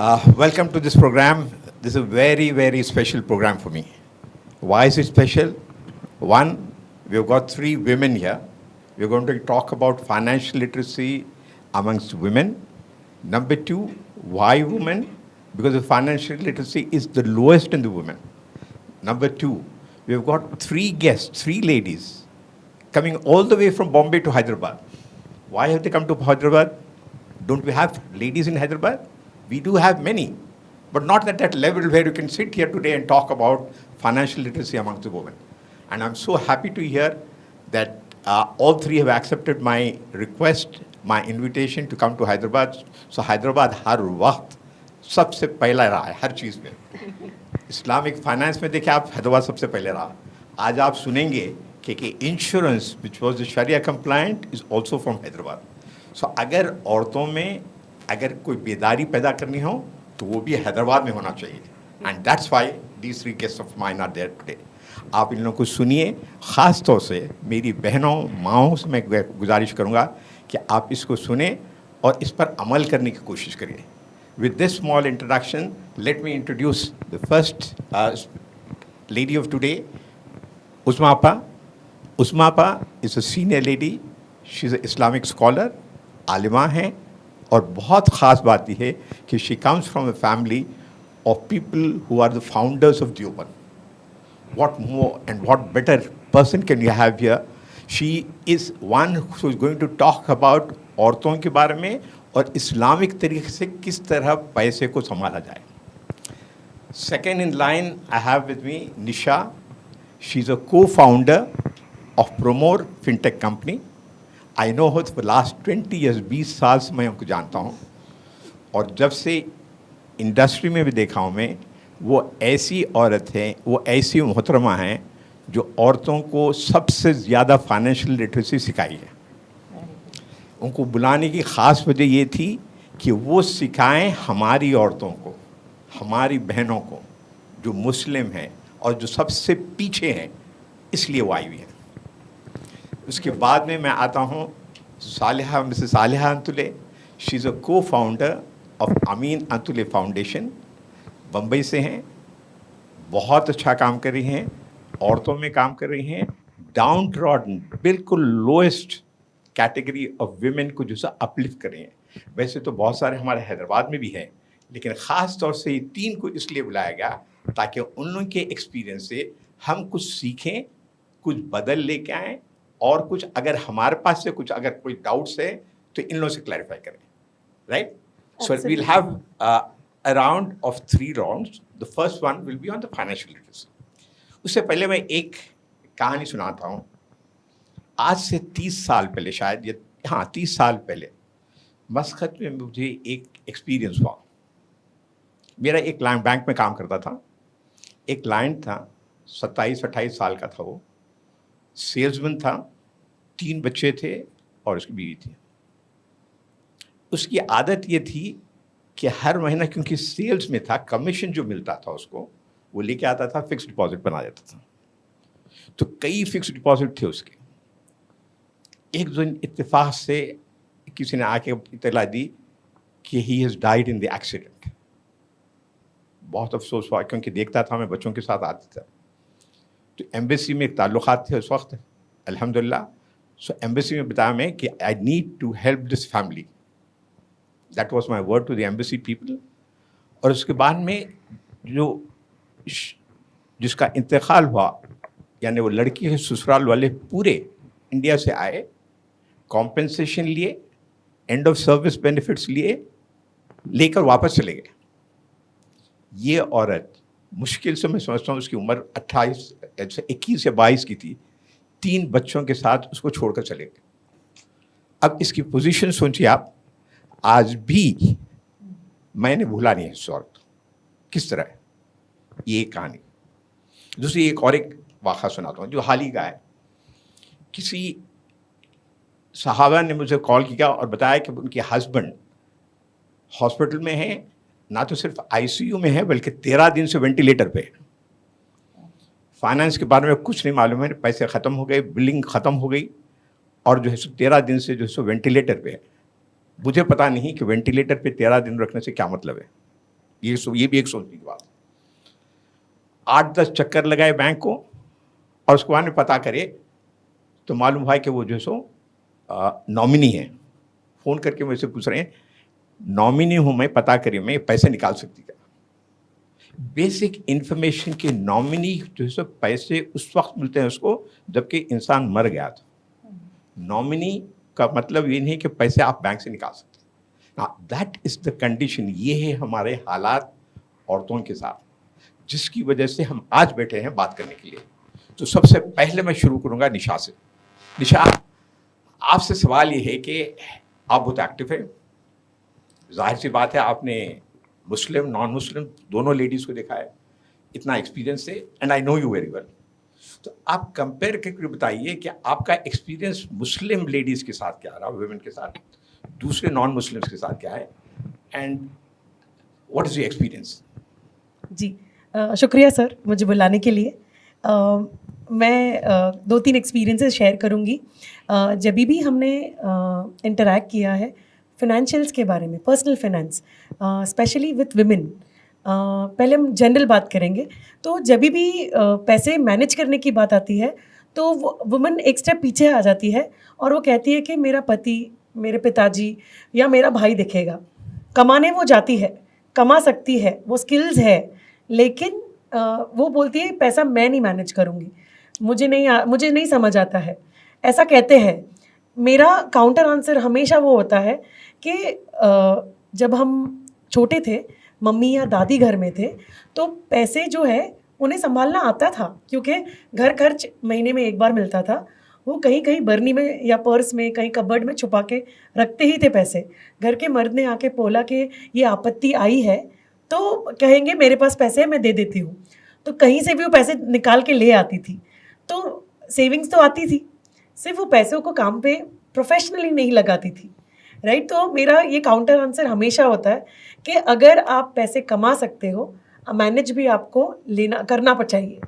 Welcome to this program. This is a very, very special program for me. Why is it special? One, we've got three women here. We're going to talk about financial literacy amongst women. Number two, why women? Because the financial literacy is the lowest in the women. Number two, we've got three guests, three ladies, coming all the way from Bombay to Hyderabad. Why have they come to Hyderabad? Don't we have ladies in Hyderabad? We do have many, but not at that level where you can sit here today and talk about financial literacy amongst the women. And I'm so happy to hear that all three have accepted my request, my invitation to come to Hyderabad. So Hyderabad हर वक्त सबसे पहला रहा है हर चीज़ में. Islamic finance में देखिए आप हैदराबाद सबसे पहले रहा. आज आप सुनेंगे कि इंश्योरेंस विच वॉज द शरिया compliant is also from Hyderabad. So अगर औरतों में अगर कोई बेदारी पैदा करनी हो तो वो भी हैदराबाद में होना चाहिए. And that's why these three guests of mine are there today. आप इन लोगों को सुनिए. ख़ास तौर से मेरी बहनों माओं से मैं गुजारिश करूँगा कि आप इसको सुने और इस पर अमल करने की कोशिश करिए. With this small introduction, let me introduce the first lady of today, Uzma Appa. Uzma Appa is a senior lady. She's an Islamic scholar, आलिमा हैं, और बहुत ख़ास बात यह है कि she comes from a family of people who are the founders of Deoband. What more and what better person can you have here? She is one who is going to talk about औरतों के बारे में और Islamic तरीके से किस तरह पैसे को संभाला जाए. Second in line, I have with me Nisha. She's a co-founder of Promore FinTech company. I know her for the last 20 years, 20 साल से मैं उनको जानता हूँ, और जब से इंडस्ट्री में भी देखा हूँ मैं, वो ऐसी औरत हैं, वो ऐसी मोहतरमा हैं जो औरतों को सबसे ज़्यादा फाइनेंशियल लिटरेसी सिखाई है. उनको बुलाने की ख़ास वजह ये थी कि वो सिखाएं हमारी औरतों को, हमारी बहनों को जो मुस्लिम हैं और जो सबसे पीछे हैं, इसलिए वो आई हुई हैं. उसके बाद में मैं आता हूँ Saliha, mrs Saliha Antule. She is a co founder of Amin Antule foundation. Bombay से हैं, बहुत अच्छा काम कर रही हैं, औरतों में काम कर रही हैं, डाउन ट्रॉडन बिल्कुल लोएस्ट कैटेगरी ऑफ विमेन को जो सा अपलिफ्ट कर रही हैं. वैसे तो बहुत सारे हमारे हैदराबाद में भी हैं, लेकिन ख़ास तौर से ये तीन को इसलिए बुलाया गया ताकि उन लोगों के एक्सपीरियंस से हम कुछ सीखें, कुछ बदल लेके आएँ, और कुछ अगर हमारे पास से कुछ अगर कोई डाउट्स है तो इन लोगों से क्लैरिफाई करें. Right? So we'll have a round of 3 rounds. The first one will be on the financial literacy. उससे पहले मैं एक कहानी सुनाता हूँ. आज से 30 साल पहले, शायद ये 30 साल पहले मस्कत में मुझे एक एक्सपीरियंस हुआ. मेरा एक क्लाइंट, बैंक में काम करता था, एक क्लाइंट था, 27-28 साल का था. वो सेल्समैन था, 3 बच्चे थे और उसकी बीवी थी. उसकी आदत ये थी कि हर महीना, क्योंकि सेल्स में था, कमीशन जो मिलता था उसको वो लेके आता था, फिक्स डिपॉजिट बना देता था. तो कई फिक्स डिपॉजिट थे उसके. एक दिन इत्तेफाक से किसी ने आके इतला दी कि he has died in the accident. बहुत अफसोस हुआ, क्योंकि देखता था मैं, बच्चों के साथ आता था. तो एम्बेसी में एक ताल्लुकात थे उस वक्त, अल्हम्दुलिल्लाह. सो एम्बेसी में बताया मैं कि I need to help this family. That was my word to the embassy people. और उसके बाद में जिसका इंतकाल हुआ, यानी वो लड़की के ससुराल वाले पूरे इंडिया से आए, कॉम्पेंसेशन लिए, एंड ऑफ सर्विस बेनिफिट्स लिए, लेकर वापस चले गए. ये औरत मुश्किल से, मैं समझता हूँ उसकी उम्र 21 या 22 की थी, 3 बच्चों के साथ उसको छोड़कर चले गए. अब इसकी पोजीशन सोचिए आप. आज भी मैंने भूला नहीं है इस औरत किस तरह है. ये कहानी. दूसरी एक और एक वाक़ा सुनाता हूँ जो हाल ही का है. किसी सहाबा ने मुझे कॉल किया और बताया कि उनके हस्बैंड हॉस्पिटल में हैं, ना तो सिर्फ आईसीयू में है बल्कि 13 दिन से वेंटिलेटर पे है. फाइनेंस के बारे में कुछ नहीं मालूम है, पैसे ख़त्म हो गए, बिलिंग ख़त्म हो गई, और जो है सो 13 दिन से जो है सो वेंटिलेटर पे है. मुझे पता नहीं कि वेंटिलेटर पे 13 दिन रखने से क्या मतलब है. ये भी एक सोचने की बात। 8-10 चक्कर लगाए बैंक को और उसके बाद में पता करे तो मालूम हुआ कि वो जो सो नॉमिनी है। फ़ोन करके मुझसे पूछ रहे हैं नॉमिनी हूँ मैं, पता करिए मैं पैसे निकाल सकती क्या। बेसिक इन्फॉर्मेशन के नॉमिनी जो है सो पैसे उस वक्त मिलते हैं उसको जबकि इंसान मर गया था। नॉमिनी का मतलब ये नहीं कि पैसे आप बैंक से निकाल सकते। That is the condition. ये है हमारे हालात औरतों के साथ, जिसकी वजह से हम आज बैठे हैं बात करने के लिए। तो सबसे पहले मैं शुरू करूंगा निशा से। निशा, आपसे सवाल ये है कि आप बहुत एक्टिव है, जाहिर सी बात है आपने मुस्लिम नॉन मुस्लिम दोनों लेडीज़ को देखा है, इतना एक्सपीरियंस है and I know you very well. तो आप कंपेयर करके बताइए कि आपका एक्सपीरियंस मुस्लिम लेडीज़ के साथ क्या रहा, वुमेन के साथ, दूसरे नॉन मुस्लिम्स के साथ क्या है, and what is your experience. जी शुक्रिया सर मुझे बुलाने के लिए। मैं 2-3 एक्सपीरियंसेस शेयर करूँगी। जब भी हमने इंटरैक्ट किया है फिनेंशियल्स के बारे में, personal finance specially with women, पहले हम जनरल बात करेंगे। तो जब भी पैसे मैनेज करने की बात आती है तो वुमेन एक स्टेप पीछे आ जाती है और वो कहती है कि मेरा पति, मेरे पिताजी या मेरा भाई देखेगा। कमाने वो जाती है, कमा सकती है, वो स्किल्स है, लेकिन वो बोलती है पैसा मैं नहीं मैनेज करूँगी, मुझे नहीं समझ आता है, ऐसा कहते हैं। मेरा काउंटर आंसर हमेशा वो होता है कि जब हम छोटे थे, मम्मी या दादी घर में थे, तो पैसे जो है उन्हें संभालना आता था, क्योंकि घर खर्च महीने में एक बार मिलता था। वो कहीं कहीं बर्नी में या पर्स में, कहीं कबर्ड में छुपा के रखते ही थे पैसे। घर के मर्द ने आके बोला कि ये आपत्ति आई है तो कहेंगे मेरे पास पैसे हैं मैं दे देती हूँ, तो कहीं से भी वो पैसे निकाल के ले आती थी। तो सेविंग्स तो आती थी, सिर्फ वो पैसों को काम पे प्रोफेशनली नहीं लगाती थी, राइट। तो मेरा ये काउंटर आंसर हमेशा होता है कि अगर आप पैसे कमा सकते हो, मैनेज भी आपको करना चाहिए,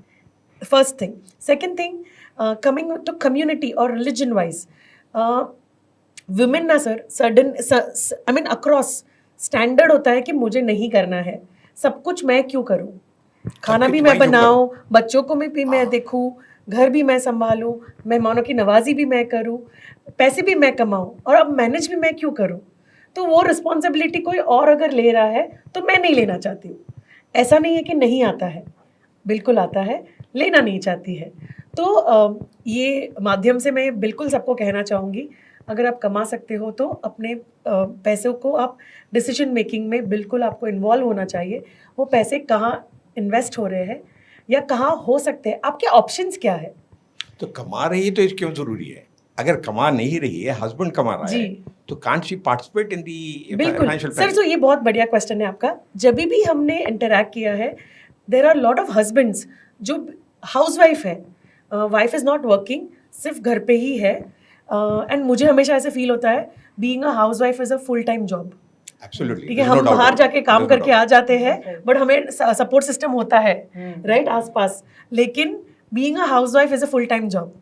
first thing. Second thing, coming to community और रिलीजन वाइज, वुमेन ना sir sudden I mean across standard होता है कि मुझे नहीं करना है, सब कुछ मैं क्यों करूँ, खाना भी मैं बनाऊँ, बच्चों को भी मैं देखूँ, घर भी मैं संभालूँ, मेहमानों की नवाजी भी मैं करूँ, पैसे भी मैं कमाऊँ, और अब मैनेज भी मैं क्यों करूँ। तो वो रिस्पॉन्सिबिलिटी कोई और अगर ले रहा है तो मैं नहीं लेना चाहती हूँ। ऐसा नहीं है कि नहीं आता है, बिल्कुल आता है, लेना नहीं चाहती है। तो ये माध्यम से मैं बिल्कुल सबको कहना चाहूँगी, अगर आप कमा सकते हो तो अपने पैसों को आप डिसीजन मेकिंग में बिल्कुल आपको इन्वॉल्व होना चाहिए। वो पैसे कहाँ इन्वेस्ट हो रहे हैं या कहाँ हो सकते हैं, आपके ऑप्शंस क्या है। तो कमा रही है तो ये क्यों जरूरी है? अगर कमा नहीं रही है, हस्बैंड कमा रहा है, तो can't she participate in the financial sir. तो ये बहुत बढ़िया क्वेश्चन है आपका। जब भी हमने इंटरैक्ट किया है, there are lot of husbands जो हाउसवाइफ है, वाइफ इज़ नॉट वर्किंग, सिर्फ घर पे ही है, एंड मुझे हमेशा ऐसे फील होता है being a housewife is a full time job. ठीक है, हम बाहर जाके काम करके आ जाते हैं, बट हमें सपोर्ट सिस्टम होता है राइट आसपास, लेकिन being a housewife is a full time job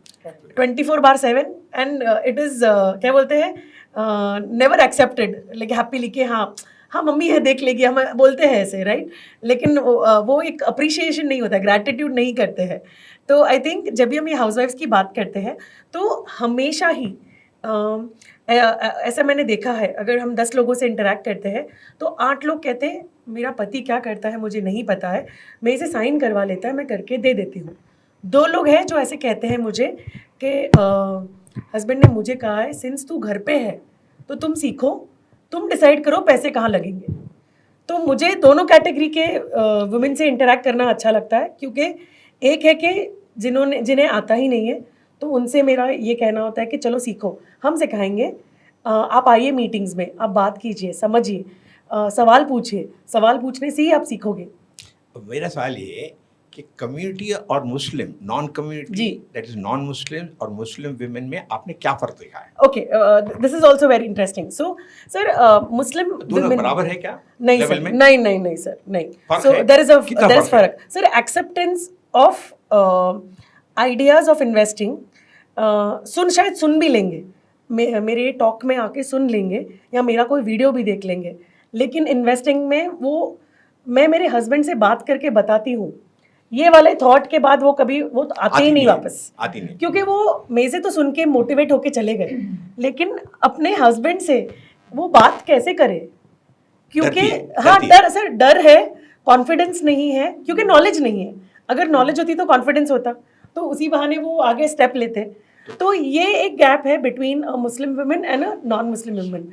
24/7, and it is क्या बोलते हैं, नेवर एक्सेप्टेड लाइक हैप्पीली कि हाँ मम्मी है देख लेगी, हम बोलते हैं ऐसे, राइट। लेकिन वो एक अप्रिशिएशन नहीं होता, ग्रैटिट्यूड नहीं करते हैं। तो आई थिंक जब भी हम ये हाउसवाइफ्स की बात करते हैं तो हमेशा ही ऐसा मैंने देखा है, अगर हम 10 लोगों से इंटरैक्ट करते हैं तो 8 लोग कहते हैं मेरा पति क्या करता है मुझे नहीं पता है, मैं इसे साइन करवा लेता है, मैं करके दे देती हूँ। 2 लोग हैं जो ऐसे कहते हैं मुझे कि हस्बैंड ने मुझे कहा है सिंस तू घर पे है तो तुम सीखो, तुम डिसाइड करो पैसे कहाँ लगेंगे। तो मुझे दोनों कैटेगरी के वुमेन से इंटरैक्ट करना अच्छा लगता है, क्योंकि एक है कि जिन्हें आता ही नहीं है, तो उनसे मेरा ये कहना होता है कि चलो सीखो, हम सिखाएंगे, आप आइए मीटिंग्स में, आप बात कीजिए, समझिए, सवाल पूछिए, सवाल पूछने से ही आप सीखोगे। मेरा सवाल ये है कि कम्युनिटी और Muslim non community, that is non Muslim और मुस्लिम विमेन में आपने क्या फर्क देखा है? Okay, this is also very interesting. So sir, Muslim दोनों बराबर है क्या? नहीं सर, नहीं सर, नहीं। सो देयर इज फर्क sir. Acceptance of ideas of investing, शायद सुन भी लेंगे, मेरे टॉक में आके सुन लेंगे या मेरा कोई वीडियो भी देख लेंगे, लेकिन इन्वेस्टिंग में वो मैं मेरे हस्बैंड से बात करके बताती हूँ, ये वाले थॉट के बाद वो कभी वो तो आते ही नहीं वापस, आती नहीं। क्योंकि वो मेरे से तो सुन के मोटिवेट होके चले गए, लेकिन अपने हस्बैंड से वो बात कैसे करे, क्योंकि हाँ डर सर, डर है, कॉन्फिडेंस नहीं है, क्योंकि नॉलेज नहीं है। अगर नॉलेज होती तो कॉन्फिडेंस होता, तो उसी बहाने वो आगे स्टेप लेते। तो ये एक गैप है between a Muslim women and a non Muslim women.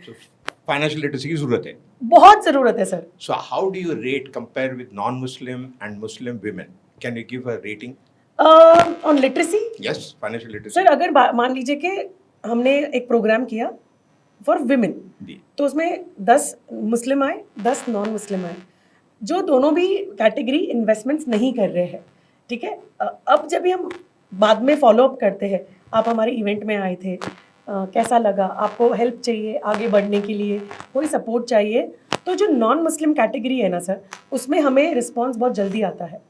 Financial literacy की जरूरत है, बहुत जरूरत है sir. So how do you rate compare with non Muslim and Muslim women? Can you give a rating on literacy? Yes, financial literacy. Sir अगर मान लीजिए कि हमने एक प्रोग्राम किया फॉर विमेन, तो उसमें 10 मुस्लिम आए, 10 नॉन मुस्लिम आए, जो दोनों भी कैटेगरी इन्वेस्टमेंट्स नहीं कर रहे हैं, ठीक है। अब जब भी हम बाद में फॉलो अप करते हैं, आप हमारे इवेंट में आए थे, कैसा लगा, आपको हेल्प चाहिए आगे बढ़ने के लिए, कोई सपोर्ट चाहिए, तो जो नॉन मुस्लिम कैटेगरी है ना सर, उसमें हमें रिस्पॉन्स बहुत जल्दी आता है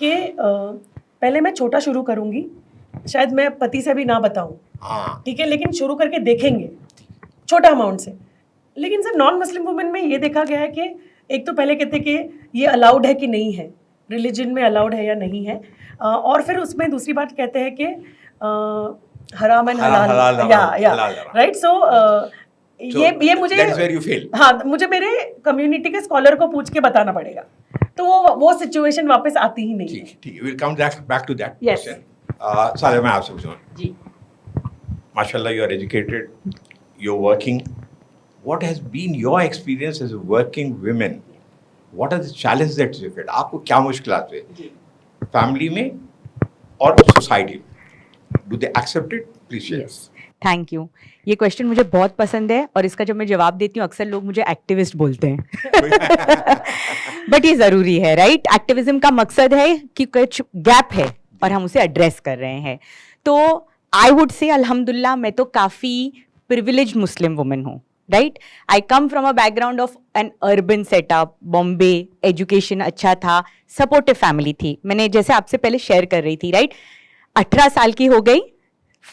कि पहले मैं छोटा शुरू करूँगी, शायद मैं पति से भी ना बताऊँ, ठीक है, लेकिन शुरू करके देखेंगे छोटा अमाउंट से। लेकिन सर नॉन मुस्लिम वुमेन में ये देखा गया है कि एक तो पहले कहते कि ये अलाउड है कि नहीं है, रिलीजन में अलाउड है या नहीं है, और फिर उसमें दूसरी बात कहते हैं कि हराम एंड हलाल, या राइट। सो ये मुझे that is where you fail. हाँ, मुझे मेरे कम्युनिटी के स्कॉलर को पूछ के बताना पड़ेगा, तो वो सिचुएशन वापस आती ही नहीं है। ठीक, we'll come back to that Yes. question. साले मैं आपसे पूछूंगा जी, माशाल्लाह, you are educated, you're working. What has been your experience as a working women? What are the challenges that you faced? आपको क्या मुश्किलात हुए फैमिली में और सोसाइटी में? Do they accept it? Please share. Thank you. ये question मुझे बहुत पसंद है और इसका जब मैं जवाब देती हूँ अक्सर लोग मुझे एक्टिविस्ट बोलते हैं बट ये ज़रूरी है, राइट। एक्टिविज्म का मकसद है कि कुछ गैप है और हम उसे एड्रेस कर रहे हैं। तो आई वुड से अल्हम्दुलिल्लाह मैं तो काफ़ी प्रिविलेज्ड मुस्लिम वुमेन हूँ, right. I come from a background of N urban setup, Bombay, education अच्छा था, सपोर्टिव फैमिली थी। मैंने जैसे आपसे पहले शेयर कर रही थी, राइट, 18 साल की हो गई,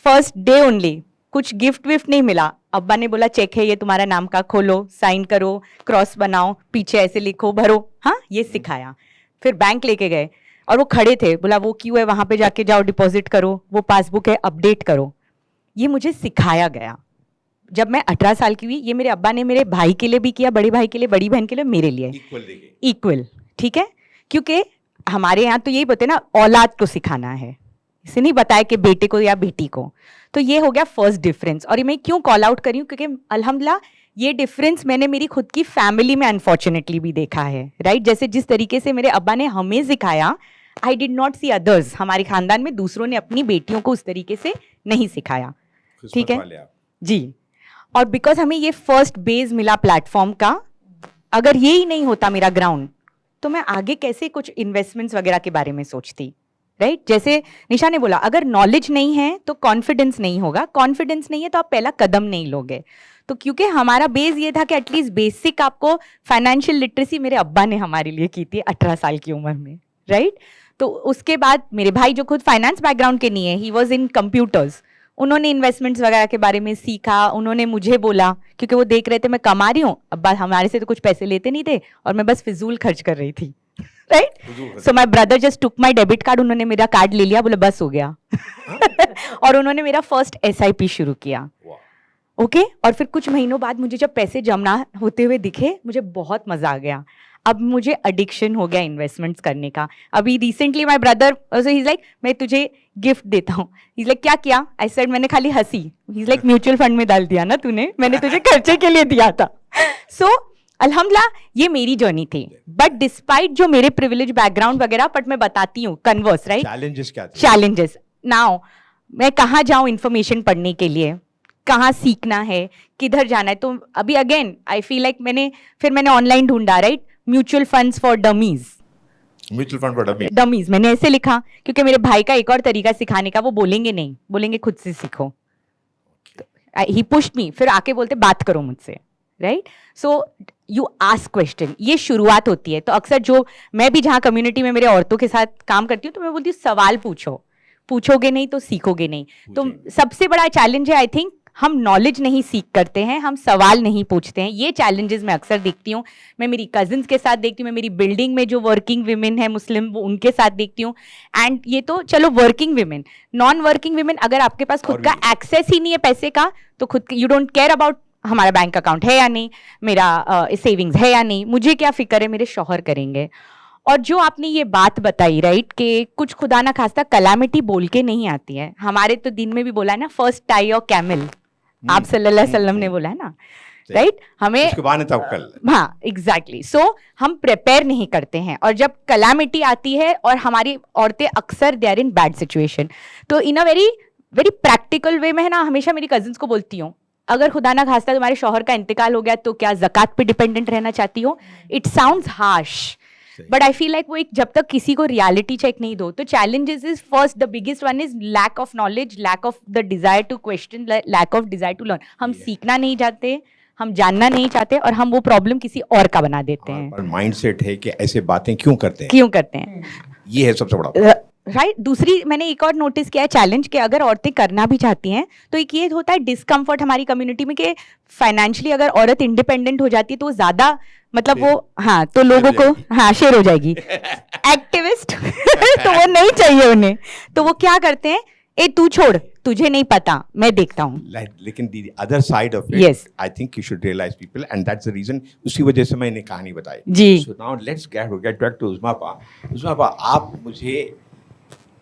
फर्स्ट डे ओनली, कुछ गिफ्ट विफ्ट नहीं मिला। अब्बा ने बोला चेक है ये तुम्हारा नाम का, खोलो, साइन करो, क्रॉस बनाओ, पीछे ऐसे लिखो, भरो, हाँ ये सिखाया। फिर बैंक लेके गए और वो खड़े थे, बोला वो क्यों है, वहाँ पे जाके जाओ, डिपॉजिट करो, वो पासबुक है अपडेट करो। ये मुझे सिखाया गया। जब मैं 18 साल की हुई, ये मेरे अब्बा ने मेरे भाई के लिए भी किया, बड़े भाई के लिए, बड़ी बहन के लिए, मेरे लिए इक्वल, ठीक है। क्योंकि हमारे यहाँ तो यही बोलते हैं ना, औलाद को सिखाना है, इसे नहीं बताया कि बेटे को या बेटी को। तो ये हो गया फर्स्ट डिफरेंस। और ये मैं क्यों कॉल आउट करी हूँ, क्योंकि अल्हम्दुलिल्लाह ये डिफरेंस मैंने मेरी खुद की फैमिली में अनफॉर्चुनेटली भी देखा है, राइट। जैसे जिस तरीके से मेरे अब्बा ने हमें सिखाया, I did not see others, हमारे खानदान में दूसरों ने अपनी बेटियों को उस तरीके से नहीं सिखाया, ठीक है जी। और बिकॉज हमें ये फर्स्ट बेस मिला प्लेटफॉर्म का, अगर ये ही नहीं होता मेरा ग्राउंड, तो मैं आगे कैसे कुछ इन्वेस्टमेंट्स वगैरह के बारे में सोचती, राइट। जैसे निशा ने बोला, अगर नॉलेज नहीं है तो कॉन्फिडेंस नहीं होगा, कॉन्फिडेंस नहीं है तो आप पहला कदम नहीं लोगे। तो क्योंकि हमारा बेस ये था कि एटलीस्ट बेसिक आपको फाइनेंशियल लिटरेसी मेरे अब्बा ने हमारे लिए की थी 18 साल की उम्र में, राइट। तो उसके बाद मेरे भाई जो खुद फाइनेंस बैकग्राउंड के नहीं है, ही वॉज इन कंप्यूटर्स, उन्होंने इन्वेस्टमेंट्स वगैरह के बारे में सीखा। उन्होंने मुझे बोला, क्योंकि वो देख रहे थे मैं कमा रही हूँ, अब्बा हमारे से तो कुछ पैसे लेते नहीं थे और मैं बस फिजूल खर्च कर रही थी, right. So my brother just took my debit card, उन्होंने मेरा कार्ड ले लिया, बोले बस हो गया और उन्होंने मेरा फर्स्ट SIP शुरू किया, ओके। और फिर कुछ महीनों बाद मुझे जब पैसे जमा होते हुए दिखे, मुझे बहुत मजा आ गया। अब मुझे एडिक्शन हो गया इन्वेस्टमेंट्स करने का। अभी recently my brother he is like, मैं तुझे गिफ्ट देता हूँ। ही इज लाइक क्या किया? आई सेड मैंने खाली हंसी। He is like mutual fund में डाल दिया ना तूने, मैंने तुझे खर्चे के लिए दिया था। सो अल्हम्दुलिल्लाह ये मेरी जर्नी थी। बट डिस्पाइट जो मेरे प्रिविलेज बैकग्राउंड वगैरह, बट मैं बताती हूँ कन्वर्स, राइट। चैलेंजेस क्या थे? चैलेंजेस नाउ, मैं कहाँ जाऊँ इन्फॉर्मेशन पढ़ने के लिए, कहाँ सीखना है, किधर जाना है। तो अभी अगेन आई फील लाइक मैंने ऑनलाइन ढूंढा, right, mutual funds for dummies. Mutual fund for dummies मैंने ऐसे लिखा, क्योंकि मेरे भाई का एक और तरीका सिखाने का, वो बोलेंगे नहीं, बोलेंगे खुद से सीखो। ही पुश्ड मी, फिर आके बोलते बात करो मुझसे, right. So you ask question, ये शुरुआत होती है। तो अक्सर जो मैं भी जहाँ कम्युनिटी में मेरे औरतों के साथ काम करती हूँ, तो मैं बोलती हूँ सवाल पूछो, पूछोगे नहीं तो सीखोगे नहीं। तो सबसे बड़ा चैलेंज है आई थिंक हम नॉलेज नहीं सीख करते हैं, हम सवाल नहीं पूछते हैं। ये चैलेंजेस मैं अक्सर देखती हूँ, मैं मेरी कजिन्स के साथ देखती हूँ, मैं मेरी बिल्डिंग में जो वर्किंग विमेन है मुस्लिम, वो उनके साथ देखती हूँ। एंड ये तो चलो working women, non working women, अगर आपके पास खुद का एक्सेस ही नहीं है पैसे का, तो खुद यू डोंट केयर अबाउट हमारा बैंक अकाउंट है या नहीं, मेरा सेविंग्स है या नहीं, मुझे क्या फिक्र है, मेरे शौहर करेंगे। और जो आपने ये बात बताई राइट, कि कुछ खुदा ना खास्ता कलामिटी बोल के नहीं आती है। हमारे तो दिन में भी बोला है ना, फर्स्ट टाई और कैमल, आप सल्लल्लाहु अलैहि वसल्लम ने बोला है ना, राइट? हमें हाँ एग्जैक्टली, सो हम प्रिपेयर नहीं करते हैं, और जब कलामिटी आती है और हमारी औरतें अक्सर they are in bad situation, तो in a very very practical way में है ना, हमेशा मेरी कजिन्स को बोलती हूँ, अगर खुदा ना खास्ता तुम्हारे शौहर का इंतकाल हो गया तो क्या ज़कात पे डिपेंडेंट रहना चाहती हो? It sounds harsh, but I feel like वो एक, जब तक किसी को रियलिटी चेक नहीं दो, तो challenges is first, the biggest one is lack of knowledge, lack of the desire to question, lack of desire to learn. हम सीखना नहीं चाहते, हम जानना नहीं चाहते, और हम वो प्रॉब्लम किसी और का बना देते हैं। माइंडसेट है कि ऐसे बातें क्यों करते हैं, ये है सबसे बड़ा राइट। दूसरी मैंने एक और नोटिस किया है चैलेंज, कि अगर औरतें करना भी चाहती हैं तो एक ये होता है डिस्कम्फर्ट हमारी कम्युनिटी में, कि फाइनेंशियली अगर औरत इंडिपेंडेंट हो जाती है तो ज्यादा, मतलब वो, हाँ, तो लोगों को, हाँ, शेर हो जाएगी, एक्टिविस्ट तो वो नहीं चाहिए उन्हें, तो वो क्या करते हैं, ए तू छोड़, तुझे नहीं पता, मैं देखता हूँ। लेकिन the other side of it, I think you should realize people, and that's the reason, उसी वजह से मैंने कहानी बताई जी। So now let's get back to उस्मा पा। उस्मा पा, आप मुझे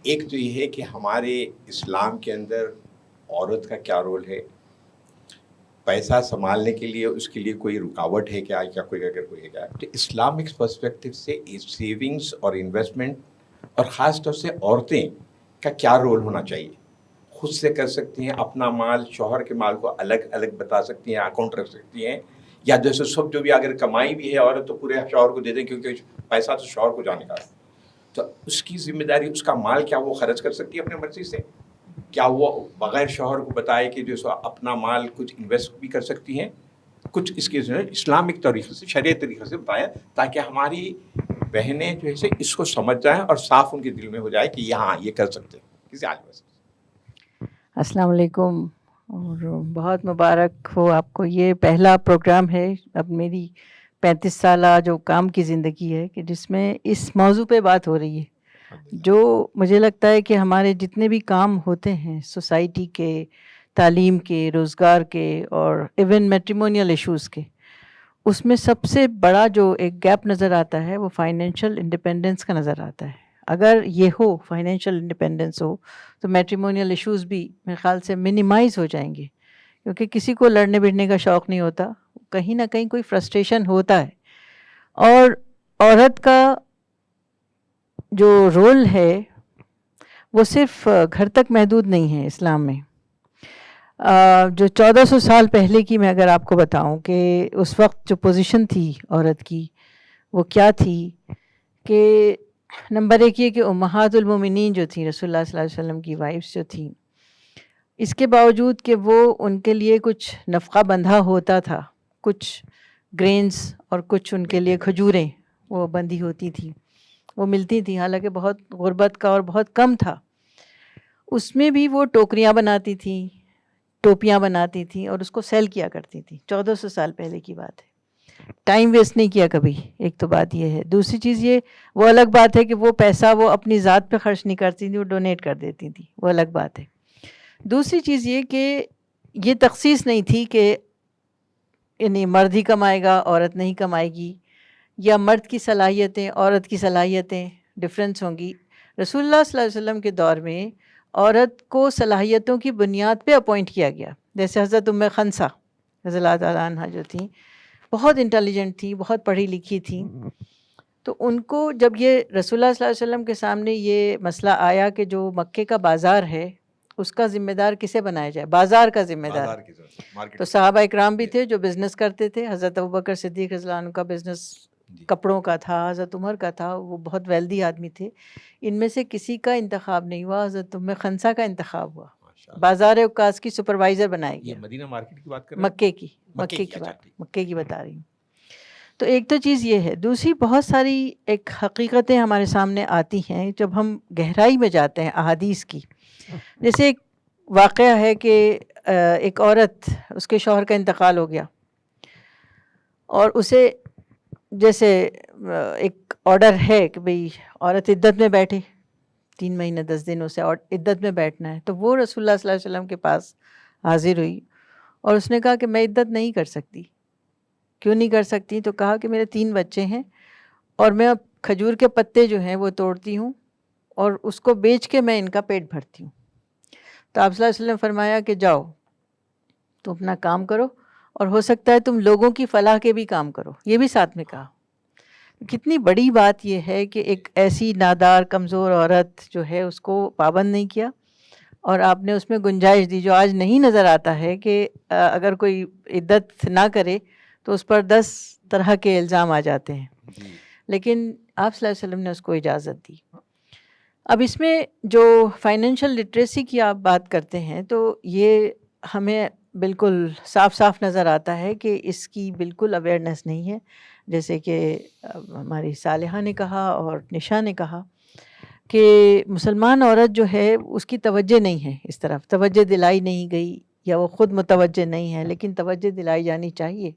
एक तो ये है कि हमारे इस्लाम के अंदर औरत का क्या रोल है, पैसा संभालने के लिए उसके लिए कोई रुकावट है क्या, या कोई अगर कोई है क्या, तो इस्लामिक पर्सपेक्टिव से सेविंग्स और इन्वेस्टमेंट, और ख़ास तौर से औरतें का क्या रोल होना चाहिए? खुद से कर सकती हैं अपना माल, शौहर के माल को अलग अलग बता सकती हैं, अकाउंट रख सकती हैं, या जैसे सब जो भी अगर कमाई भी है औरत तो पूरे शौहर को दे दें, क्योंकि पैसा तो शौहर को जाने का है, तो उसकी जिम्मेदारी, उसका माल क्या वो खर्च कर सकती है अपने मर्जी से? क्या वो बगैर शौहर को बताए कि जो सो अपना माल कुछ इन्वेस्ट भी कर सकती हैं? कुछ इसके इस्लामिक तरीके से, शरीयत तरीके से बताएं, ताकि हमारी बहनें जो है इसको समझ जाएं और साफ उनके दिल में हो जाए कि यहाँ ये कर सकते हैं किसी आलिम से। अस्सलाम वालेकुम, और बहुत मुबारक हो आपको, ये पहला प्रोग्राम है अब मेरी 35 साल जो काम की ज़िंदगी है कि जिसमें इस मौजू पे बात हो रही है, जो मुझे लगता है कि हमारे जितने भी काम होते हैं सोसाइटी के, तालीम के, रोज़गार के, और इवन मैट्रिमोनियल इश्यूज़ के, उसमें सबसे बड़ा जो एक गैप नज़र आता है वो फाइनेंशियल इंडिपेंडेंस का नज़र आता है। अगर ये हो, फाइनेंशियल इंडिपेंडेंस हो, तो मैट्रिमोनियल इश्यूज़ भी मेरे ख़्याल से मिनिमाइज़ हो जाएंगे, क्योंकि किसी को लड़ने भिड़ने का शौक़ नहीं होता, कहीं ना कहीं कोई फ्रस्ट्रेशन होता है। और औरत का जो रोल है वो सिर्फ घर तक महदूद नहीं है इस्लाम में। जो 1400 साल पहले की मैं अगर आपको बताऊं कि उस वक्त जो पोजीशन थी औरत की वो क्या थी, कि नंबर एक ये कि उम्महातुल मोमिनीन जो थी, रसूलुल्लाह सल्लल्लाहु अलैहि वसल्लम की वाइफ्स जो थी, इसके बावजूद कि वो उनके लिए कुछ नफ़क़ा बंधा होता था, कुछ ग्रेन्स और कुछ उनके लिए खजूरें वो बंधी होती थी, वो मिलती थी, हालांकि बहुत गुर्बत का और बहुत कम था, उसमें भी वो टोकरियाँ बनाती थी, टोपियाँ बनाती थी और उसको सेल किया करती थी। 1400 साल पहले की बात है। टाइम वेस्ट नहीं किया कभी, एक तो बात ये है। दूसरी चीज़ ये, वो अलग बात है कि वो पैसा वो अपनी ज़ात पे खर्च नहीं करती थी, वो डोनेट कर देती थी, वो अलग बात है। दूसरी चीज़ ये कि ये तखसीस नहीं थी कि यानी मर्द ही कमाएगा औरत नहीं कमाएगी, या मर्द की सलाहियतें औरत की सलाहियतें डिफरेंस होंगी। रसूलुल्लाह सल्लल्लाहु अलैहि वसल्लम के दौर में औरत को सलाहियतों की बुनियाद पे अपॉइंट किया गया। जैसे हज़रत उम्मे खंसा रज़ियल्लाहु तआला अन्हा जो थी, बहुत इंटेलिजेंट थी, बहुत पढ़ी लिखी थी, तो उनको जब ये रसूलुल्लाह सल्लल्लाहु अलैहि वसल्लम के सामने ये मसला आया कि जो मक्के का बाज़ार है उसका ज़िम्मेदार किसे बनाया जाए, बाज़ार का ज़िम्मेदार, तो सहाबा इकराम भी थे जो बिज़नेस करते थे। हज़रत अबू बकर सिद्दीक़ रज़ियल्लाहु अन्हु का बिज़नेस कपड़ों का था, हज़रत उमर का था, वो बहुत वेल्दी आदमी थे। इनमें से किसी का इंतखाब नहीं हुआ, हज़रत उम्मे खंसा का इंतखाब हुआ, बाज़ार उकास की सुपरवाइज़र बनाया गया। मदीना मार्केट की बात कर मक्के की मक्के की बता रही हूँ। तो एक तो चीज़ ये है। दूसरी, बहुत सारी एक हकीकतें हमारे सामने आती हैं जब हम गहराई में जाते हैं अहादीस की। जैसे एक वाक़या है कि एक औरत, उसके शौहर का इंतकाल हो गया और उसे जैसे एक ऑर्डर है कि भाई औरत इद्दत में बैठे, 3 महीने 10 दिन उसे और इद्दत में बैठना है। तो वो रसूलुल्लाह सल्लल्लाहु अलैहि वसल्लम के पास हाजिर हुई और उसने कहा कि मैं इद्दत नहीं कर सकती। क्यों नहीं कर सकती? तो कहा कि मेरे 3 बच्चे हैं और मैं अब खजूर के पत्ते जो हैं वो तोड़ती हूँ और उसको बेच के मैं इनका पेट भरती हूँ। तो आप सल्लल्लाहु अलैहि वसल्लम ने फरमाया कि जाओ, तुम अपना काम करो और हो सकता है तुम लोगों की फलाह के भी काम करो। ये भी साथ में कहा। कितनी बड़ी बात यह है कि एक ऐसी नादार कमज़ोर औरत जो है उसको पाबंद नहीं किया और आपने उसमें गुंजाइश दी, जो आज नहीं नज़र आता है कि अगर कोई इद्दत ना करे तो उस पर 10 तरह के इल्ज़ाम आ जाते हैं, लेकिन आप सल्लल्लाहु अलैहि वसल्लम ने उसको इजाज़त दी। अब इसमें जो फाइनेंशियल लिटरेसी की आप बात करते हैं तो ये हमें बिल्कुल साफ साफ नज़र आता है कि इसकी बिल्कुल अवेयरनेस नहीं है। जैसे कि हमारी सालिहा ने कहा और निशा ने कहा कि मुसलमान औरत जो है उसकी तवज्जो नहीं है, इस तरफ तवज्जो दिलाई नहीं गई या वो ख़ुद मुतवज्जो नहीं है, लेकिन तवज्जो दिलाई जानी चाहिए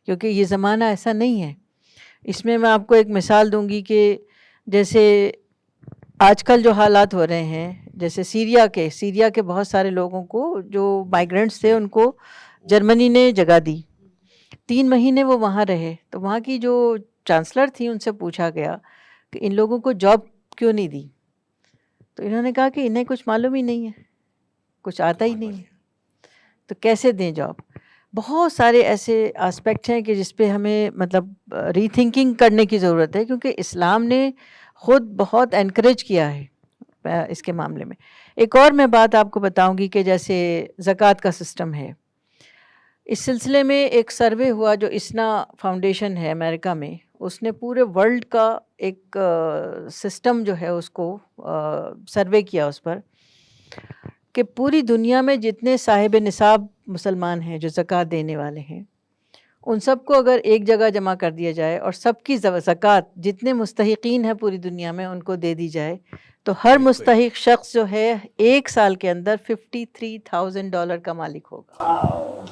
क्योंकि ये ज़माना ऐसा नहीं है। इसमें मैं आपको एक मिसाल दूंगी कि जैसे आजकल जो हालात हो रहे हैं, जैसे सीरिया के बहुत सारे लोगों को जो माइग्रेंट्स थे उनको जर्मनी ने जगह दी, 3 महीने वो वहाँ रहे। तो वहाँ की जो चांसलर थी उनसे पूछा गया कि इन लोगों को जॉब क्यों नहीं दी, तो इन्होंने कहा कि इन्हें कुछ मालूम ही नहीं है, कुछ आता ही नहीं है, तो कैसे दें जॉब। बहुत सारे ऐसे एस्पेक्ट हैं कि जिस पे हमें मतलब रीथिंकिंग करने की ज़रूरत है, क्योंकि इस्लाम ने ख़ुद बहुत एनकरेज किया है इसके मामले में। एक और मैं बात आपको बताऊंगी कि जैसे ज़कात का सिस्टम है, इस सिलसिले में एक सर्वे हुआ जो इस्ना फाउंडेशन है अमेरिका में, उसने पूरे वर्ल्ड का एक सिस्टम जो है उसको सर्वे किया उस पर कि पूरी दुनिया में जितने साहिब निसाब मुसलमान हैं जो ज़कात देने वाले हैं, उन सबको अगर एक जगह जमा कर दिया जाए और सबकी ज़कात जितने मुस्तहिकीन हैं पूरी दुनिया में उनको दे दी जाए, तो हर मुस्तहिक शख्स जो है 1 साल के अंदर $53,000 का मालिक होगा।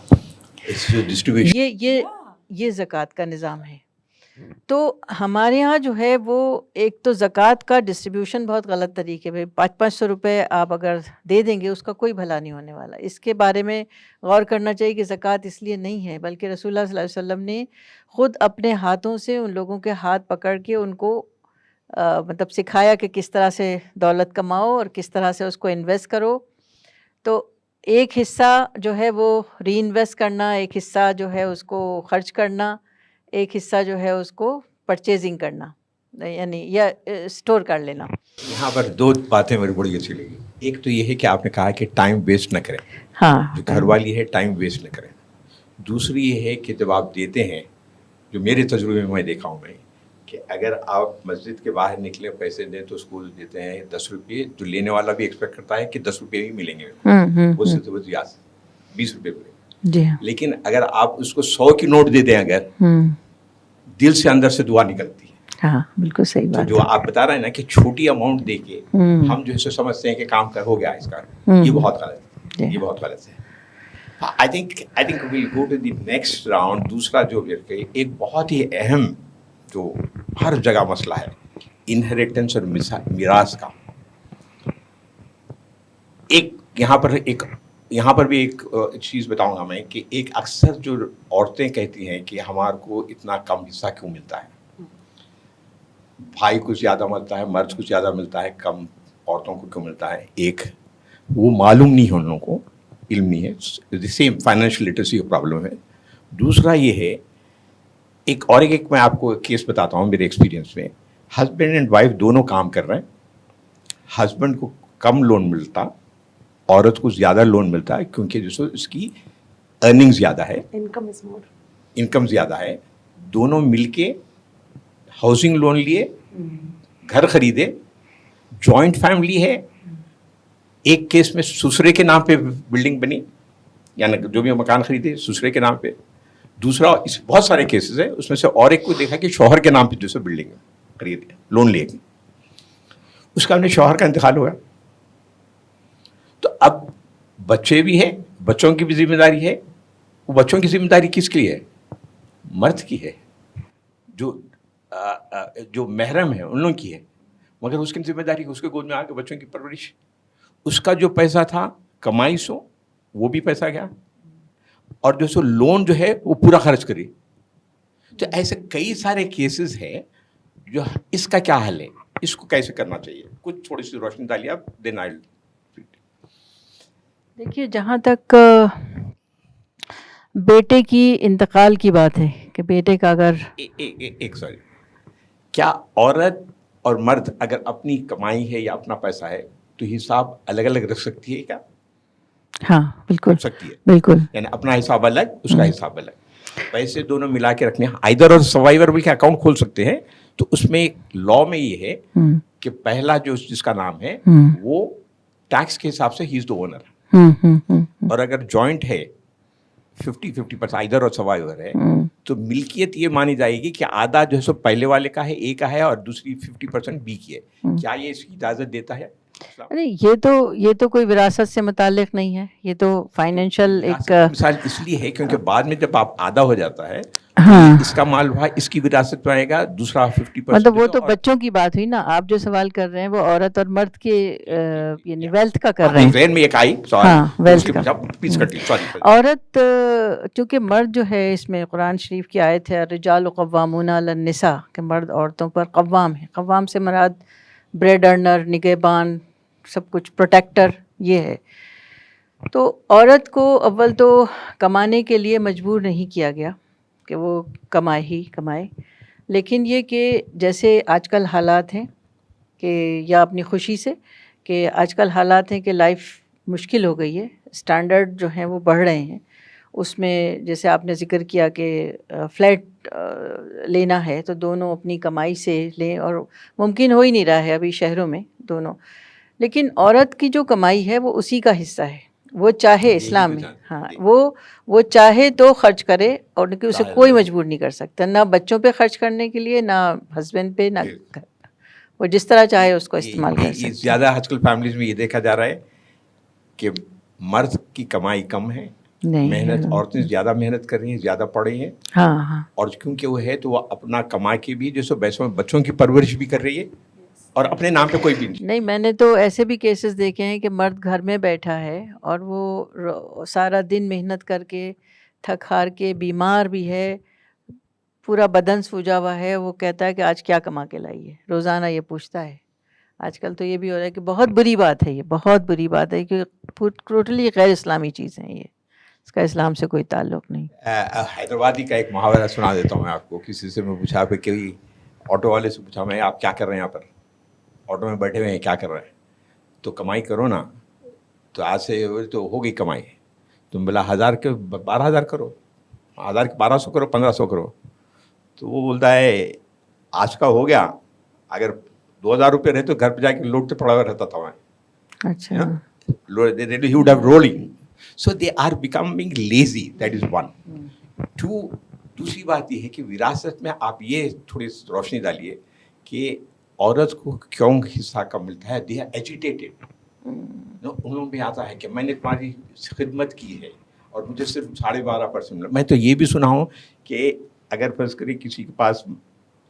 ये ज़कात का निज़ाम है। तो हमारे यहाँ जो है वो एक तो ज़कात का डिस्ट्रीब्यूशन बहुत गलत तरीके पे, 500-500 रुपये आप अगर दे देंगे उसका कोई भला नहीं होने वाला। इसके बारे में गौर करना चाहिए कि ज़कात इसलिए नहीं है, बल्कि रसूलुल्लाह सल्लल्लाहु अलैहि वसल्लम ने ख़ुद अपने हाथों से उन लोगों के हाथ पकड़ के उनको मतलब सिखाया कि किस तरह से दौलत कमाओ और किस तरह से उसको इन्वेस्ट करो। तो एक हिस्सा जो है वो री इन्वेस्ट करना, एक हिस्सा जो है उसको खर्च करना, एक हिस्सा जो है उसको परचेजिंग करना, यानी या स्टोर कर लेना। यहाँ पर 2 बातें मेरी बड़ी अच्छी लगी। एक तो ये है कि आपने कहा कि टाइम वेस्ट न करें, हाँ, जो घर वाली है टाइम वेस्ट न करें। दूसरी ये है कि जब आप देते हैं, जो मेरे तजुर्बे में मैं देखा हूँ मैं, कि अगर आप मस्जिद के बाहर निकले पैसे दें तो स्कूल देते हैं 10 रुपये, जो लेने वाला भी एक्सपेक्ट करता है कि 10 रुपये ही मिलेंगे, उससे तो बस 20 रुपये मिले। जी हाँ। लेकिन अगर आप उसको 100 की नोट दे दें, अगर दिल से अंदर से दुआ निकलती है। हाँ, बिल्कुल सही बात। तो जो आप बता रहे हैं ना कि छोटी अमाउंट दे के हम जो है समझते हैं कि काम कर हो गया इसका, ये बहुत गलत है, ये बहुत गलत है। I think will go to the next round. दूसरा जो एक बहुत ही अहम जो हर जगह मसला है, इनहेरिटेंस और मिरास का। यहाँ पर भी एक चीज़ बताऊंगा मैं कि एक अक्सर जो औरतें कहती हैं कि हमारे को इतना कम हिस्सा क्यों मिलता है, भाई कुछ ज़्यादा मिलता है, मर्द कुछ ज़्यादा मिलता है, कम औरतों को क्यों मिलता है। एक वो मालूम नहीं है, उन लोगों को इल्म नहीं है, सेम फाइनेंशियल लिटरेसी का प्रॉब्लम है। दूसरा ये है, एक मैं आपको केस बताता हूँ मेरे एक्सपीरियंस में। हस्बैंड एंड वाइफ दोनों काम कर रहे हैं, हस्बैंड को कम लोन मिलता, औरत को ज़्यादा लोन मिलता है, क्योंकि जो इसकी अर्निंग ज़्यादा है, इनकम ज़्यादा है। दोनों मिलके हाउसिंग लोन लिए, घर खरीदे, जॉइंट फैमिली है। एक केस में ससुरे के नाम पे बिल्डिंग बनी, यानी जो भी मकान खरीदे ससुरे के नाम पे। दूसरा, इस बहुत सारे केसेस है, उसमें से और एक को देखा कि शौहर के नाम पे जो बिल्डिंग खरीदे, लोन लिए, उसका हमने शौहर का इंतकाल हुआ। तो अब बच्चे भी है, बच्चों की भी जिम्मेदारी है। वो बच्चों की जिम्मेदारी किसकी है? मर्द की है, जो महरम है उन लोगों की है। मगर उसकी जिम्मेदारी है उसके गोद में आके बच्चों की परवरिश। उसका जो पैसा था कमाई सो वो भी पैसा गया, और जो सो लोन जो है वो पूरा खर्च करी। तो ऐसे कई सारे केसेस हैं जो, इसका क्या हल है, इसको कैसे करना चाहिए, कुछ थोड़ी सी रोशनी डालिए आप, देन आई। देखिए, जहाँ तक बेटे की इंतकाल की बात है कि बेटे का अगर एक सॉरी, क्या औरत और मर्द अगर अपनी कमाई है या अपना पैसा है तो हिसाब अलग अलग रख सकती है क्या? हाँ बिल्कुल रख सकती है, बिल्कुल। यानी अपना हिसाब अलग, उसका हिसाब अलग, पैसे दोनों मिला के रखने। आइदर और सर्वाइवर बोल के अकाउंट खोल सकते हैं। तो उसमें लॉ में ये है कि पहला जो जिसका नाम है वो टैक्स के हिसाब से ही इज द ओनर। और अगर जॉइंट है 50-50% आइदर और सर्वाइवर है, तो मिल्कियत ये मानी जाएगी कि आधा जो है सो पहले वाले का है, ए का है, और दूसरी 50% बी की है। क्या ये इसकी इजाजत देता है? अरे ये तो कोई विरासत से मुताल्लिक नहीं है, ये तो फाइनेंशियल एक मिसाल इसलिए है क्योंकि बाद में जब आप आधा हो जाता है, हाँ, इसका माल भाई इसकी विरासत में आएगा, दूसरा 50%। मतलब वो तो बच्चों की बात हुई ना। आप जो सवाल कर रहे हैं वो औरत और मर्द के यानी वेल्थ का कर रहे हैं। वेन में एक आई हाँ, वेल्थ का। सॉरी। औरत चूंकि मर्द जो है, इसमें कुरान शरीफ की आयत है रिजाल कव्वामूना अलन निसा, कि मर्द औरतों पर कव्वाम है। कव्वाम से मुराद ब्रेड अर्नर, निगहबान, सब कुछ प्रोटेक्टर, ये है। तो औरत को अव्वल तो कमाने के लिए मजबूर नहीं किया गया कि वो कमाए ही कमाए, लेकिन ये कि जैसे आजकल हालात हैं कि, या अपनी खुशी से कि आजकल हालात हैं कि लाइफ मुश्किल हो गई है, स्टैंडर्ड जो हैं वो बढ़ रहे हैं। उसमें जैसे आपने ज़िक्र किया कि फ्लैट लेना है तो दोनों अपनी कमाई से लें, और मुमकिन हो ही नहीं रहा है अभी शहरों में दोनों। लेकिन औरत की जो कमाई है वो उसी का हिस्सा है। वो चाहे इस्लाम में, हाँ, वो चाहे तो खर्च करे, और कि उसे कोई मजबूर नहीं कर सकता, ना बच्चों पे खर्च करने के लिए, ना हस्बैंड पे, ना वो जिस तरह चाहे उसको इस्तेमाल कर सकते हैं। ज़्यादा आजकल फैमिलीज में ये देखा जा रहा है कि मर्द की कमाई कम है, मेहनत औरतें ज़्यादा मेहनत कर रही हैं, ज़्यादा पढ़ रही हैं। हाँ हाँ। और क्योंकि वो है तो वो अपना कमा के भी जैसे वैसे बच्चों की परवरिश भी कर रही है, और अपने नाम पे कोई भी नहीं। मैंने तो ऐसे भी केसेस देखे हैं कि मर्द घर में बैठा है और वो सारा दिन मेहनत करके थक हार के बीमार भी है, पूरा बदन सूजा हुआ है, वो कहता है कि आज क्या कमा के लाई है, रोज़ाना ये पूछता है। आजकल तो ये भी हो रहा है कि बहुत बुरी बात है, ये बहुत बुरी बात है कि टोटली गैर इस्लामी चीज़ है ये, इसका इस्लाम से कोई ताल्लुक नहीं। हैदराबादी का एक मुहावरा सुना देता हूँ मैं आपको। किसी से मैं पूछा, पे कोई ऑटो वाले से पूछा मैं, आप क्या कर रहे हैं यहाँ पर, ऑटो में बैठे हुए हैं, क्या कर रहे हैं? तो कमाई करो ना। तो आज से तो हो गई कमाई, तुम बोला 1000 के 12,000 करो, 1000 के 1200 करो, 1500 करो। तो वो बोलता है आज का हो गया, अगर 2000 रुपये रहे तो घर पे जाके लौटते पड़ा हुआ रहता था मैं। अच्छा। He would have rolling. So they are becoming lazy. That is one. Two, दूसरी बात ये है कि विरासत में आप ये थोड़ी रोशनी डालिए कि औरत को क्यों हिस्सा कम मिलता है। They are agitated. उन लोगों में आता है कि मैंने तुम्हारी खिदमत की है और मुझे सिर्फ 12.5% मिला। मैं तो ये भी सुना हूँ कि अगर फर्ज करें किसी के पास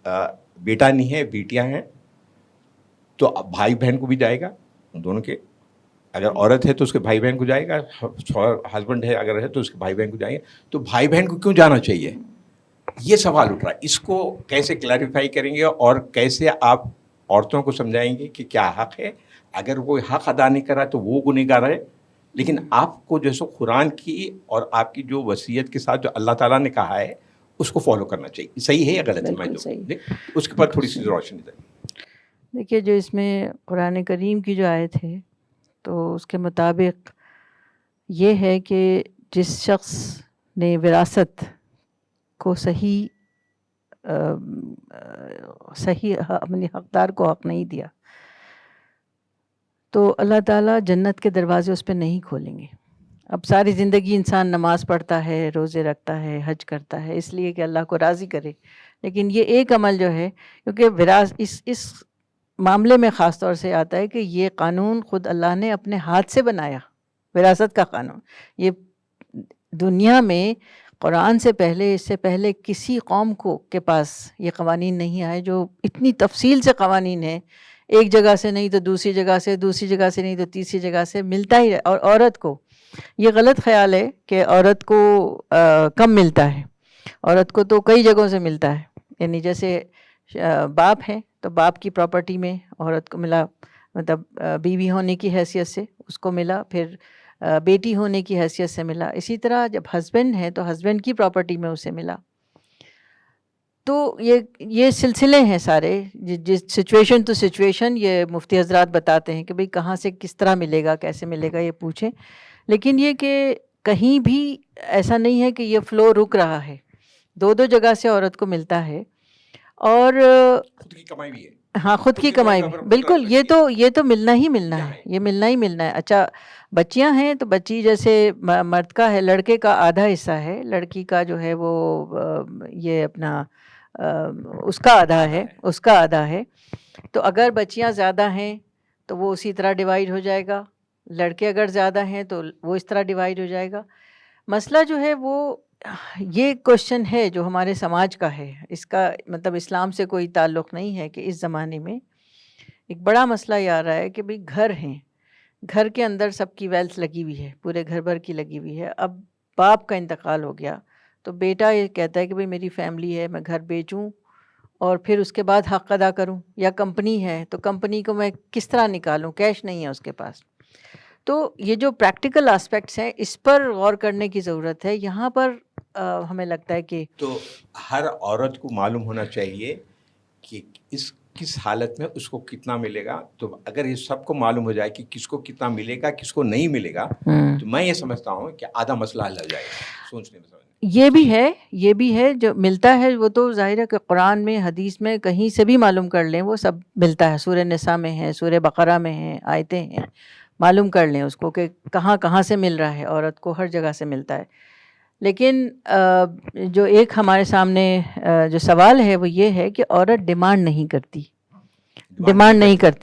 बेटा नहीं है, बेटियां हैं, तो अब भाई बहन को भी जाएगा दोनों के। अगर औरत है तो उसके भाई बहन को जाएगा, हस्बैंड है अगर है तो उसके भाई बहन को जाएगा। तो भाई बहन को क्यों जाना चाहिए, ये सवाल उठ रहा है। इसको कैसे क्लैरिफाई करेंगे और कैसे आप औरतों को समझाएंगे कि क्या हक है? अगर वो हक अदा नहीं करा तो वो गुनहगार है, लेकिन आपको जो सो कुरान की और आपकी जो वसीयत के साथ जो अल्लाह ताला ने कहा है उसको फॉलो करना चाहिए। सही है या गलत है? मैं जो उसके बाद थोड़ी सी रोशनी दें। देखिए, जो इसमें कुरान करीम की जो आयत है तो उसके मुताबिक ये है कि जिस शख्स ने विरासत को सही अपने हकदार को हक नहीं दिया तो अल्लाह ताला जन्नत के दरवाज़े उस पर नहीं खोलेंगे। अब सारी ज़िंदगी इंसान नमाज़ पढ़ता है, रोज़े रखता है, हज करता है, इसलिए कि अल्लाह को राज़ी करे, लेकिन ये एक अमल जो है, क्योंकि इस मामले में ख़ास तौर से आता है कि ये कानून ख़ुद अल्लाह ने अपने हाथ से बनाया, विरासत का कानून। ये दुनिया में कुरान से पहले, इससे पहले किसी कौम को के पास ये कवानीन नहीं आए जो इतनी तफसील से कवानीन है, एक जगह से नहीं तो दूसरी जगह से, दूसरी जगह से नहीं तो तीसरी जगह से मिलता ही। और औरत को ये गलत ख्याल है कि औरत को कम मिलता है। औरत को तो कई जगहों से मिलता है, यानी जैसे बाप है तो बाप की प्रॉपर्टी में औरत को मिला, मतलब बीवी होने की हैसियत से उसको मिला, फिर बेटी होने की हैसियत से मिला। इसी तरह जब हस्बैंड है तो हस्बैंड की प्रॉपर्टी में उसे मिला। तो ये सिलसिले हैं सारे, जिस सिचुएशन टू सिचुएशन ये मुफ्ती हजरात बताते हैं कि भाई कहाँ से किस तरह मिलेगा, कैसे मिलेगा, ये पूछें। लेकिन ये कि कहीं भी ऐसा नहीं है कि ये फ़्लो रुक रहा है, दो दो जगह से औरत को मिलता है। और खुद की कमाई भी है। हाँ, खुद की कमाई भी, बिल्कुल। ये तो मिलना ही मिलना है, ये मिलना ही मिलना है। अच्छा, बच्चियां हैं तो बच्ची जैसे मर्द का है, लड़के का आधा हिस्सा है, लड़की का जो है वो ये अपना उसका आधा है। तो अगर बच्चियां ज़्यादा हैं तो वो उसी तरह डिवाइड हो जाएगा, लड़के अगर ज़्यादा हैं तो वो इस तरह डिवाइड हो जाएगा। मसला जो है वो ये क्वेश्चन है जो हमारे समाज का है, इसका मतलब इस्लाम से कोई ताल्लुक़ नहीं है कि इस ज़माने में एक बड़ा मसला ये आ रहा है कि भाई घर हैं, घर के अंदर सबकी वेल्थ लगी हुई है, पूरे घर भर की लगी हुई है। अब बाप का इंतकाल हो गया तो बेटा ये कहता है कि भाई मेरी फैमिली है, मैं घर बेचूं और फिर उसके बाद हक़ अदा करूं, या कंपनी है तो कंपनी को मैं किस तरह निकालूं, कैश नहीं है उसके पास। तो ये जो प्रैक्टिकल एस्पेक्ट्स हैं इस पर गौर करने की ज़रूरत है। यहाँ पर हमें लगता है कि तो हर औरत को मालूम होना चाहिए कि किस हालत में उसको कितना मिलेगा। तो अगर ये सबको मालूम हो जाए कि किसको कितना मिलेगा, किसको नहीं मिलेगा, तो मैं ये समझता हूँ कि आधा मसला हल हो जाएगा सोचने में। ये भी है जो मिलता है वो तो जाहिर है कि कुरान में, हदीस में, कहीं से भी मालूम कर लें, वो सब मिलता है। सूरह निसा में है, सूरह बकरा में है, आयतें हैं, मालूम कर लें उसको कि कहाँ कहाँ से मिल रहा है। औरत को हर जगह से मिलता है। लेकिन जो एक हमारे सामने जो सवाल है वो ये है कि औरत डिमांड नहीं करती।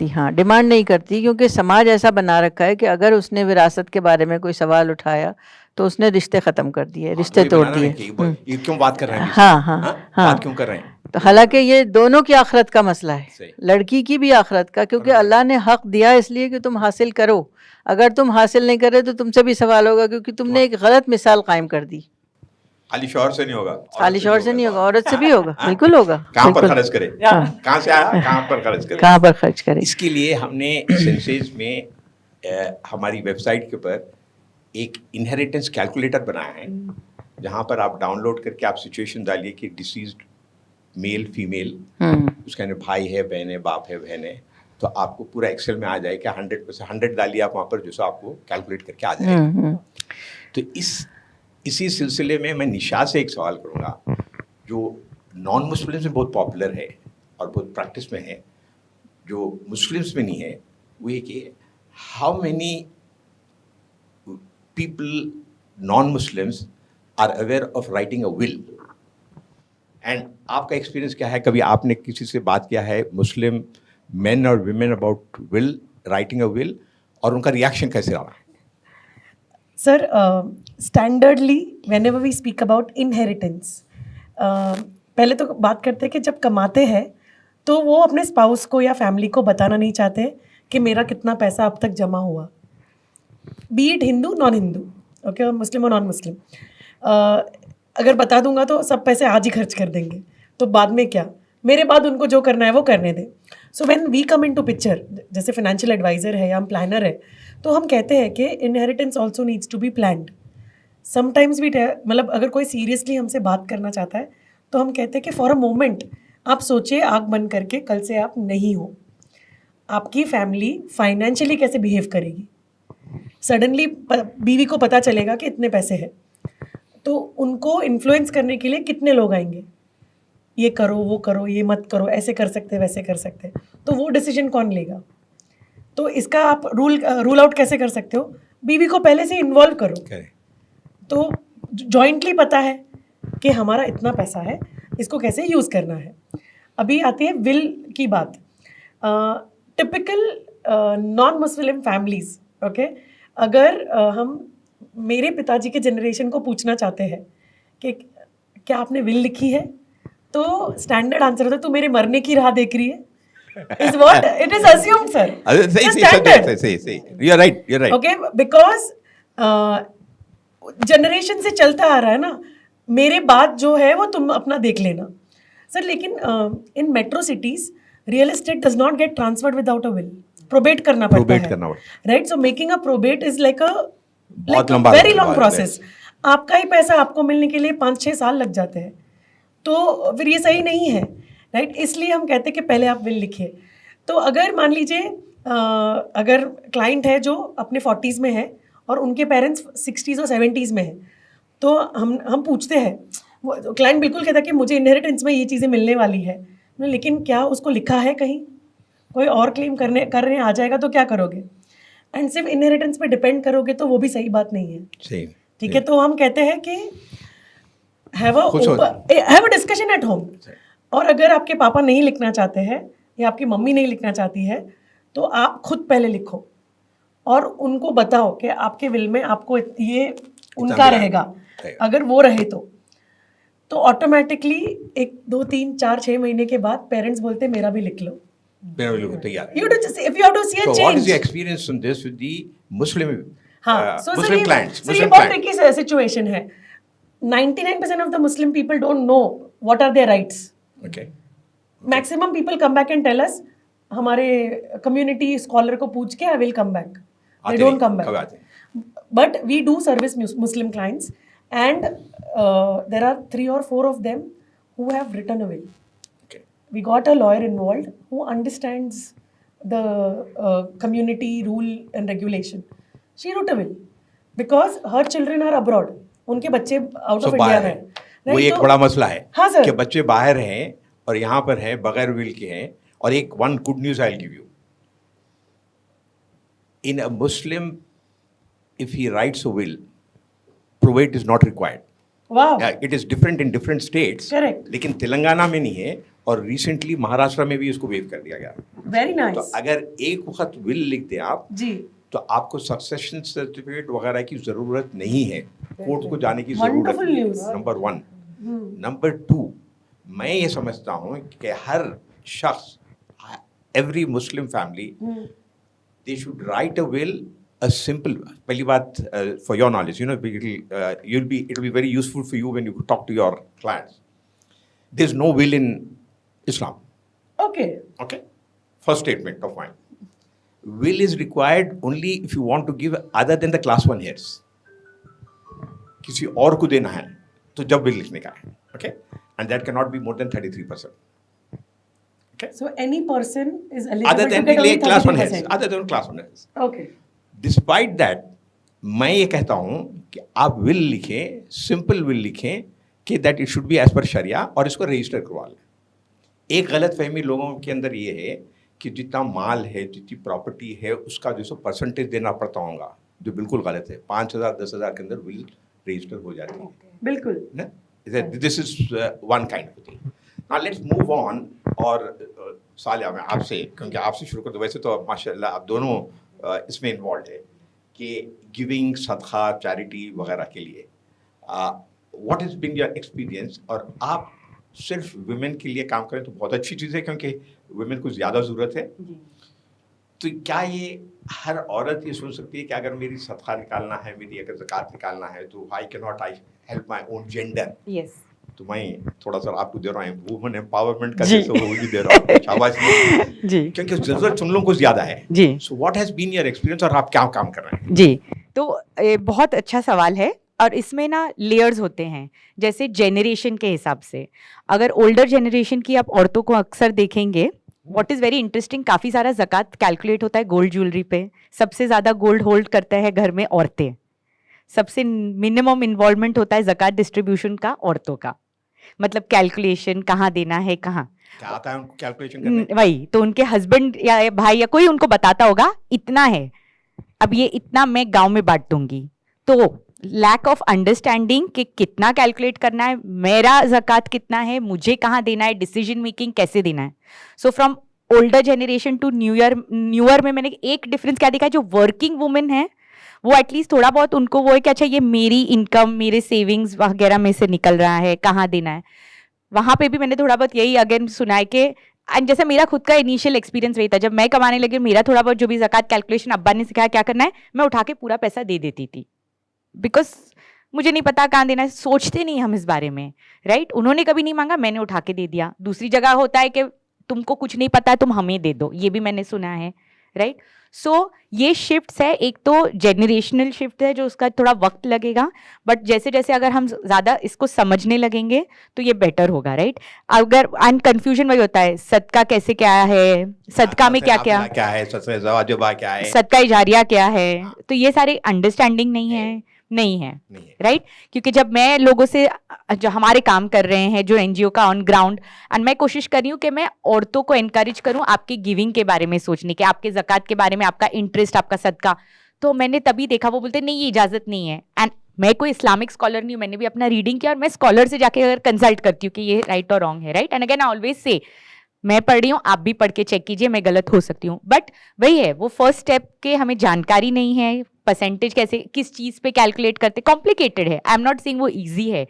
हाँ, डिमांड नहीं करती क्योंकि समाज ऐसा बना रखा है कि अगर उसने विरासत के बारे में कोई सवाल उठाया तो उसने रिश्ते ख़त्म कर दिए, रिश्ते तोड़ दिए। ये क्यों बात कर रहे हैं? हाँ, बात क्यों कर रहे हैं? तो हालांकि ये दोनों की आखिरत का मसला है, लड़की की भी आखिरत का, क्योंकि अल्लाह ने हक दिया इसलिए कि तुम हासिल करो। अगर तुम हासिल नहीं करे तो तुमसे भी सवाल होगा, क्योंकि तुमने एक गलत मिसाल कायम कर दी। खाली शौहर से नहीं होगा, औरत से भी होगा, बिल्कुल होगा। कहाँ पर खर्च करे, कहाँ से आया, कहाँ पर खर्च करे। इसके लिए हमने सेंसेस में हमारी वेबसाइट के ऊपर एक इनहेरिटेंस कैलकुलेटर बनाया है, जहाँ पर आप डाउनलोड करके आप सिचुएशन डालिए कि डिसीज्ड मेल फीमेल, उसके अंदर भाई है, बहन है, बाप है, बहन है, तो आपको पूरा एक्सेल में आ जाएगा। 100% डालिए आप वहाँ पर, जो सो आपको कैलकुलेट करके आ जाएगा। तो इसी सिलसिले में मैं निशा से एक सवाल करूँगा जो नॉन मुस्लिम्स में बहुत पॉपुलर है और बहुत प्रैक्टिस में है, जो मुस्लिम्स में नहीं है, वो ये कि how many people non-Muslims are aware of writing a will, and आपका एक्सपीरियंस क्या है? कभी आपने किसी से बात किया है मुस्लिम men और women about will, writing a will, और उनका रिएक्शन कैसे रहा? Sir, standardly whenever we speak about inheritance, पहले तो बात करते हैं कि जब कमाते हैं तो वो अपने स्पाउस को या फैमिली को बताना नहीं चाहते कि मेरा कितना पैसा अब तक जमा हुआ, be it Hindu non Hindu, okay, Muslim और नॉन मुस्लिम। अगर बता दूंगा तो सब पैसे आज ही खर्च कर देंगे, तो बाद में क्या, मेरे बाद उनको जो करना है वो करने दें। So when we come into picture, जैसे फाइनेंशियल एडवाइज़र है या हम प्लानर है, तो हम कहते हैं कि inheritance also needs to be planned. Sometimes भी मतलब अगर कोई सीरियसली हमसे बात करना चाहता है तो हम कहते हैं कि फॉर अ मोमेंट आप सोचिए, आँख बंद करके, कल से आप नहीं हो, आपकी फैमिली फाइनेंशियली कैसे बिहेव करेगी। सडनली बीवी को पता चलेगा कि इतने पैसे हैं, तो उनको इन्फ्लुएंस करने के लिए कितने लोग आएंगे, ये करो, वो करो, ये मत करो, ऐसे कर सकते, वैसे कर सकते, तो वो डिसीजन कौन लेगा? तो इसका आप रूल आउट कैसे कर सकते हो? बीवी को पहले से इन्वॉल्व करो, तो जॉइंटली पता है कि हमारा इतना पैसा है, इसको कैसे यूज़ करना है। अभी आती है विल की बात। Typical non Muslim families, okay, अगर हम मेरे पिताजी के जनरेशन को पूछना चाहते हैं कि क्या आपने विल लिखी है, तो स्टैंडर्ड आंसर होता है, तू मेरे मरने की राह देख रही है, is what it is assumed, sir. It's standard. Say. You're right. Okay, because generation से चलता आ रहा है ना, मेरे बाद जो है वो तुम अपना देख लेना सर. लेकिन इन metro cities real estate does not get transferred without a will. Probate करना पड़ता है, right? So making a probate is like a very long process. आपका ही पैसा आपको मिलने के लिए 5-6 साल लग जाते हैं, तो फिर ये सही नहीं है, राइट? इसलिए हम कहते हैं कि पहले आप विल लिखिए. तो अगर मान लीजिए अगर क्लाइंट है जो अपने 40s में है और उनके पेरेंट्स 60s और 70s में हैं, तो हम पूछते हैं, वो क्लाइंट बिल्कुल कहता है कि मुझे इनहेरिटेंस में ये चीज़ें मिलने वाली है, लेकिन क्या उसको लिखा है कहीं? कोई और क्लेम करने आ जाएगा तो क्या करोगे? एंड सिर्फ इनहेरिटेंस पे डिपेंड करोगे तो वो भी सही बात नहीं है. ठीक है, तो हम कहते हैं कि have a discussion at home. और अगर आपके पापा नहीं लिखना चाहते हैं या आपकी मम्मी नहीं लिखना चाहती है, तो आप खुद पहले लिखो और उनको बताओ कि आपके विल में आपको ये उनका रहेगा. अगर वो रहे तो ऑटोमेटिकली 1, 2, 3, 4, 6 महीने के बाद पेरेंट्स बोलते मेरा भी लिख लो. You do just, if you have to see a change. So what is your experience on this with the Muslim Muslim clients? So ये बहुत tricky situation है. 99% of the Muslim people don't know what are their rights. Okay. Maximum people come back and tell us, हमारे community scholar को पूछ के I will come back. They don't come back. But we do service Muslim clients, and there are 3 or 4 of them who have written a will. Okay. We got a lawyer involved who understands the community rule and regulation. She wrote a will because her children are abroad. उनके बच्चे out of India हैं. वो एक बड़ा मसला है. हाँ sir. कि बच्चे बाहर हैं और यहाँ पर हैं बगैर विल के हैं. और एक one good news I'll give you. In a Muslim, if he writes a will, probate is not required. Wow. It is different in different states. Correct. लेकिन तेलंगाना में नहीं है और रिसेंटली महाराष्ट्र में भी इसको वेव कर दिया गया. Very nice. तो अगर एक वक्त विल लिख दें आप जी, तो आपको सक्सेशन सर्टिफिकेट वगैरह की जरूरत नहीं है, कोर्ट को जाने की जरूरत नहीं है. नंबर 1. नंबर 2, मैं ये समझता हूँ कि हर शख्स, every Muslim family, they should write a will, a simple. पहली बात, for your knowledge, you know, it'll be very useful for you when you talk to your clients. There's no will in Islam. Okay. Okay. First statement of mine. Will is required only if you want to give other than the class 1 heirs. किसी और को देना है तो जब will लिखने का है. Okay. And that cannot be more than 33%. Okay. So any person is eligible other than to get only class 1 heirs. 33%. Other than class 1 heirs. Okay. Despite that, मैं ये कहता हूँ कि आप विल लिखें, सिंपल विल लिखें कि that it should be as per शरिया, और इसको रजिस्टर करवा लें. एक गलत फहमी लोगों के अंदर ये है कि जितना माल है, जितनी प्रॉपर्टी है, उसका जो सो परसेंटेज देना पड़ता होगा, जो बिल्कुल गलत है. 5,000 10,000 के अंदर विल रजिस्टर हो जाती है. बिल्कुल. This is one kind of thing. Now let's move on. और सालिया, मैं आपसे, क्योंकि आपसे शुरू कर दो, वैसे तो माशाल्लाह आप दोनों इसमें इन्वॉल्व है कि गिविंग, सदका, चैरिटी वगैरह के लिए what is been your experience. और आप सिर्फ वुमेन के लिए काम करें तो बहुत अच्छी चीज़ है, क्योंकि वुमेन को ज़्यादा ज़रूरत है. तो क्या ये हर औरत ये सोच सकती है कि अगर मेरी सदका निकालना है, मेरी अगर ज़कात निकालना है, तो I help my own gender. Yes. तो मैं थोड़ा सा आपको दे रहा हूँ वुमेन एम्पावरमेंट का, जैसे वो भी दे रहा हूँ. शाबाश जी, क्योंकि जरूरत तुम लोगों को ज्यादा है जी. So what has been your experience और आप क्या काम कर रहे हैं जी? तो बहुत अच्छा सवाल है, और इसमें ना लेयर्स होते हैं. जैसे जेनरेशन के हिसाब से, अगर ओल्डर जेनरेशन की आप औरतों को अक्सर देखेंगे, व्हाट इज़ वेरी इंटरेस्टिंग, काफ़ी सारा ज़कात कैलकुलेट होता है गोल्ड ज्वेलरी पे. सबसे ज़्यादा गोल्ड होल्ड करता है घर में औरतें. सबसे मिनिमम इन्वॉल्वमेंट होता है ज़कात डिस्ट्रीब्यूशन का औरतों का. मतलब कैलकुलेशन कहाँ देना है, कहाँ क्या आता है उनको कैलकुलेशन करने? वही तो उनके हस्बैंड या भाई या कोई उनको बताता होगा, इतना है, अब ये इतना मैं गांव में बांट दूंगी. तो लैक ऑफ अंडरस्टैंडिंग कि कितना कैलकुलेट करना है, मेरा ज़कात कितना है, मुझे कहाँ देना है, डिसीजन मेकिंग कैसे देना है. So from older generation to newer में मैंने एक डिफरेंस क्या देखा है, जो वर्किंग वुमेन है वो एटलीस्ट थोड़ा बहुत उनको वो है कि अच्छा ये मेरी इनकम मेरे सेविंग्स वगैरह में से निकल रहा है, कहाँ देना है। वहाँ पे भी मैंने थोड़ा बहुत यही अगेन सुना है कि एंड जैसे मेरा खुद का इनिशियल एक्सपीरियंस वही था, जब मैं कमाने लगी मेरा थोड़ा बहुत जो भी ज़कात कैलकुलेशन अब्बा ने सिखाया क्या करना है, मैं उठा के पूरा पैसा दे देती थी, बिकॉज मुझे नहीं पता कहाँ देना है, सोचते नहीं हम इस बारे में, राइट। उन्होंने कभी नहीं मांगा, मैंने उठा के दे दिया। दूसरी जगह होता है कि तुमको कुछ नहीं पता है तुम हमें दे दो, ये भी मैंने सुना है, राइट। सो ये शिफ्ट्स है, एक तो जेनरेशनल शिफ्ट है जो उसका थोड़ा वक्त लगेगा, बट जैसे जैसे अगर हम ज़्यादा इसको समझने लगेंगे तो ये बेटर होगा, राइट। अगर एंड कंफ्यूजन वही होता है, सदका कैसे क्या है, सदका में क्या क्या क्या है, सदका ज़वाजुबा क्या है, सदका इजारिया क्या है, तो ये सारे अंडरस्टैंडिंग नहीं है राइट। क्योंकि जब मैं लोगों से जो हमारे काम कर रहे हैं जो एनजीओ का ऑन ग्राउंड, एंड मैं कोशिश कर रही हूँ कि मैं औरतों को एनकरेज करूँ आपकी गिविंग के बारे में सोचने के, आपके ज़कात के बारे में, आपका इंटरेस्ट, आपका सदका, तो मैंने तभी देखा वो बोलते नहीं ये इजाज़त नहीं है। एंड मैं कोई इस्लामिक स्कॉलर नहीं हूँ, मैंने भी अपना रीडिंग किया और मैं स्कॉलर से जाके अगर कंसल्ट करती हूँ कि ये राइट और रॉन्ग है, right. And again I always say मैं पढ़ रही हूँ, आप भी पढ़ के चेक कीजिए, मैं गलत हो सकती हूँ, बट वही है वो फर्स्ट स्टेप के हमें जानकारी नहीं है, परसेंटेज कैसे किस चीज़ पे कैलकुलेट करते, कॉम्प्लिकेटेड है। आई एम नॉट सेइंग वो इजी है,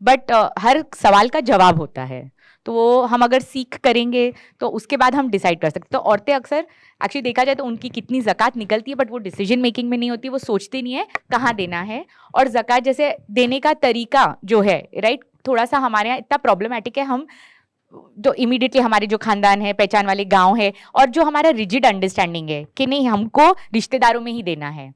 बट हर सवाल का जवाब होता है, तो वो हम अगर सीख करेंगे तो उसके बाद हम डिसाइड कर सकते। तो औरतें अक्सर एक्चुअली देखा जाए तो उनकी कितनी ज़कात निकलती है, बट वो डिसीजन मेकिंग में नहीं होती, वो सोचते नहीं है कहाँ देना है। और ज़कात जैसे देने का तरीका जो है, राइट, थोड़ा सा हमारे यहाँ इतना प्रॉब्लमेटिक है, हम जो इमीडिएटली हमारे जो खानदान है, पहचान वाले गांव है, और जो हमारा रिजिड अंडरस्टैंडिंग है कि नहीं हमको रिश्तेदारों में ही देना है,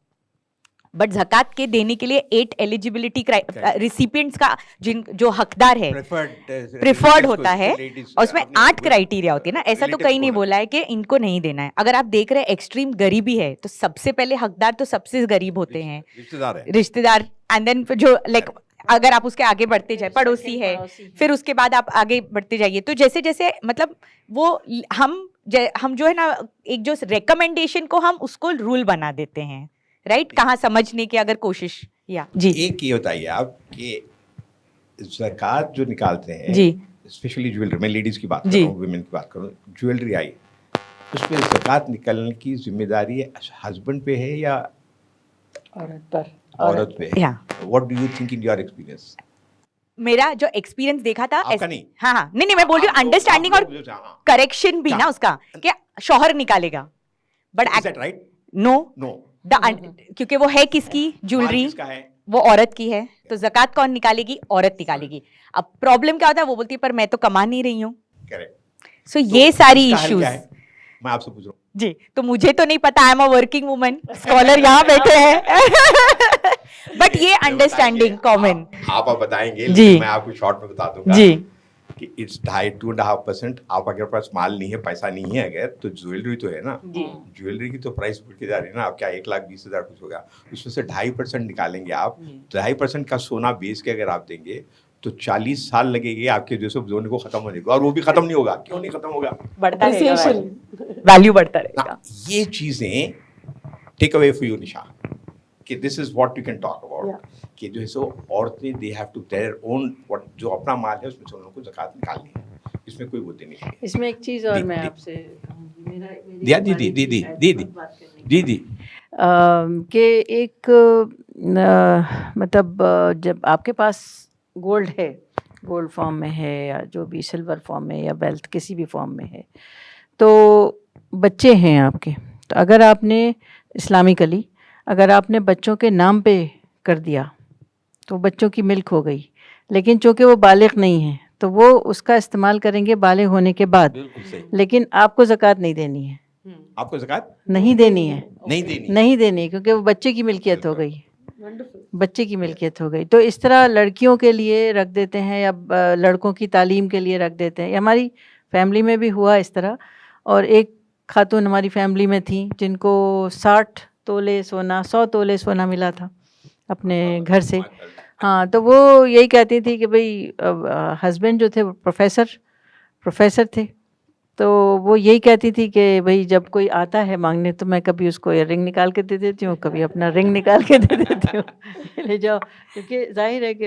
बट ज़कात के देने के लिए 8 एलिजिबिलिटी रिसिपिएंट्स का जो हकदार है प्रिफर्ड होता है, और उसमें 8 क्राइटेरिया होती है ना। ऐसा तो कहीं नहीं बोला है कि इनको नहीं देना है। अगर आप देख रहे हैं एक्सट्रीम गरीबी है तो सबसे पहले हकदार तो सबसे गरीब होते हैं, रिश्तेदार, एंड देन जो लाइक अगर आप उसके आगे बढ़ते जाए पड़ोसी है, फिर उसके बाद आप आगे बढ़ते जाइए, तो जैसे जैसे मतलब वो हम जो है ना एक जो रिकमेंडेशन को हम उसको रूल बना देते हैं, राइट। कहाँ समझने की अगर कोशिश या जी। एक ये बताइए आप कि ज़कात जो निकालते हैं जी, स्पेशली ज्वेलरी, मैं लेडीज की बात कर रहा हूँ, वुमेन की बात कर रहा हूँ, ज्वेलरी आई उसमें ज़कात निकालने की जिम्मेदारी हस्बैंड पे है या औरत पे? What do you think in your experience? मेरा जो एक्सपीरियंस देखा था आपका नहीं? हाँ नहीं मैं बोल रही हूँ अंडरस्टैंडिंग और करेक्शन भी ना उसका कि शौहर निकालेगा, बट राइट नो नो क्योंकि वो है किसकी ज्वेलरी, वो औरत की है, तो ज़कात कौन निकालेगी, औरत निकालेगी। अब प्रॉब्लम क्या होता है, वो बोलती है पर मैं तो कमा नहीं रही हूँ, करेक्ट। सो ये सारी इश्यूज मैं आपसे पूछ रहा हूँ जी, तो मुझे तो नहीं पता, I am a working woman, scholar यहाँ बैठे हैं बट ये अंडरस्टैंडिंग कॉमन आप बताएंगे, जी, लेकिन मैं आपको शॉर्ट में बता दूंगा जी कि इट्स 2.5%। आप अगर पास माल नहीं है, पैसा नहीं है अगर, तो ज्वेलरी तो है ना, ज्वेलरी की तो प्राइस बढ़ के जा रही है ना। आप क्या 1,20,000 कुछ होगा, उसमें से 2.5% निकालेंगे आप, 2.5% का सोना बेच के अगर आप देंगे तो 40 साल लगेंगे आपके जो सब जोन को खत्म होने को, और वो भी खत्म नहीं होगा। क्यों नहीं खत्म होगा? बढ़ता रहेगा, वैल्यू बढ़ता रहेगा। ये चीजें take away for you Nisha, कि this is what you can talk about, कि जो है सो औरतें they have to their own what, जो अपना माल है उसमें से उनको ज़कात निकालनी है, इसमें कोई वो नहीं है। इसमें एक चीज़ और मैं आपसे दी कि एक मतलब जब आपके पास गोल्ड है, गोल्ड फॉर्म में है या जो भी सिल्वर फॉर्म में या वेल्थ किसी भी फॉर्म में है, तो बच्चे हैं आपके, तो अगर आपने इस्लामिकली अगर आपने बच्चों के नाम पे कर दिया तो बच्चों की मिल्क हो गई, लेकिन चूँकि वो बालिग नहीं है तो वो उसका इस्तेमाल करेंगे बालिग होने के बाद, लेकिन आपको ज़कात नहीं देनी है। आपको ज़कात नहीं देनी है, नहीं देनी, क्योंकि वो बच्चे की मिल्कियत हो गई, बच्चे की मिल्कियत हो गई। तो इस तरह लड़कियों के लिए रख देते हैं या लड़कों की तालीम के लिए रख देते हैं। हमारी फैमिली में भी हुआ इस तरह, और एक खातून हमारी फैमिली में थी जिनको 60 तोले सोना 100 तोले सोना मिला था अपने घर से। हाँ, तो वो यही कहती थी कि भाई हस्बैंड जो थे प्रोफेसर थे, तो वो यही कहती थी कि भाई जब कोई आता है मांगने तो मैं कभी उसको रिंग निकाल के दे देती हूँ, कभी अपना रिंग निकाल के दे देती हूँ ले जाओ, क्योंकि जाहिर है कि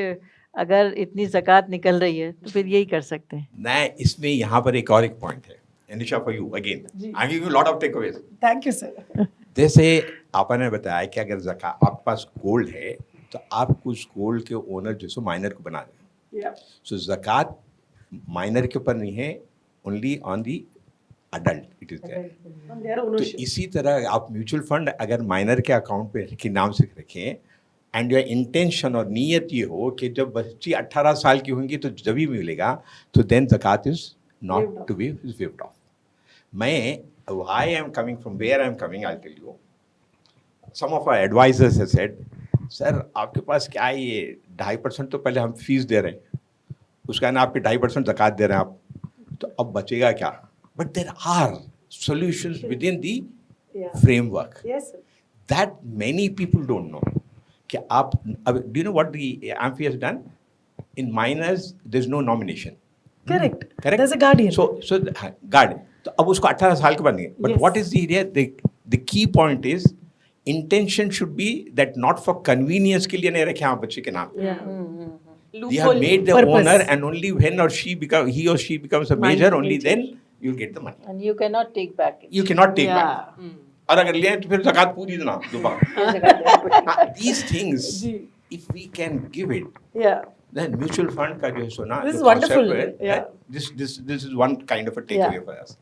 अगर इतनी ज़कात निकल रही है तो फिर यही कर सकते हैं। नहीं, इसमें यहाँ पर एक और एक पॉइंट है, Anisha, for you again. I'm giving you a lot of takeaways. Thank you sir. जैसे आपने बताया कि अगर आपके पास गोल्ड है तो आप उस गोल्ड के ओनर जो सो माइनर को बना दें। सो ज़कात माइनर के ऊपर नहीं है, only on the adult it is there. तो इसी तरह आप म्यूचुअल फंड अगर माइनर के अकाउंट पे के नाम से रखें एंड योर इंटेंशन और नीयत ये हो कि जब बच्ची 18 साल की होंगी तो जब भी मिलेगा, तो देन ज़कात is not to be waived off. मैं why I am coming from where I am coming, I'll tell you. Some of our advisors have said, sir आपके पास क्या है, ये 2.5% तो पहले हम फीस दे रहे हैं, उसका ना आपके 2.5% ज़कात दे रहे हैं आप, तो अब बचेगा क्या? But there are solutions within the framework that many people don't know. कि आप अब do you know what the AMFI has done? In minors there's no nomination. Correct. Correct. There's a guardian. So guardian. तो अब उसको 18 साल के बाद नहीं, but Yes. what is the idea? The key point is intention should be that not for convenience के लिए नहीं रखे आप बच्चे के नाम। They have made the Purpose. owner, and only when or she he or she becomes a major, only then you'll get the money. And you cannot take back it. You cannot take Yeah. back. और अगर लें तो फिर ज़कात पूरी देना दोबारा। These things, if we can give it, Yeah. then mutual fund का जो है सोना, This जो is wonderful. concept है, Yeah. this is one kind of a takeaway for us.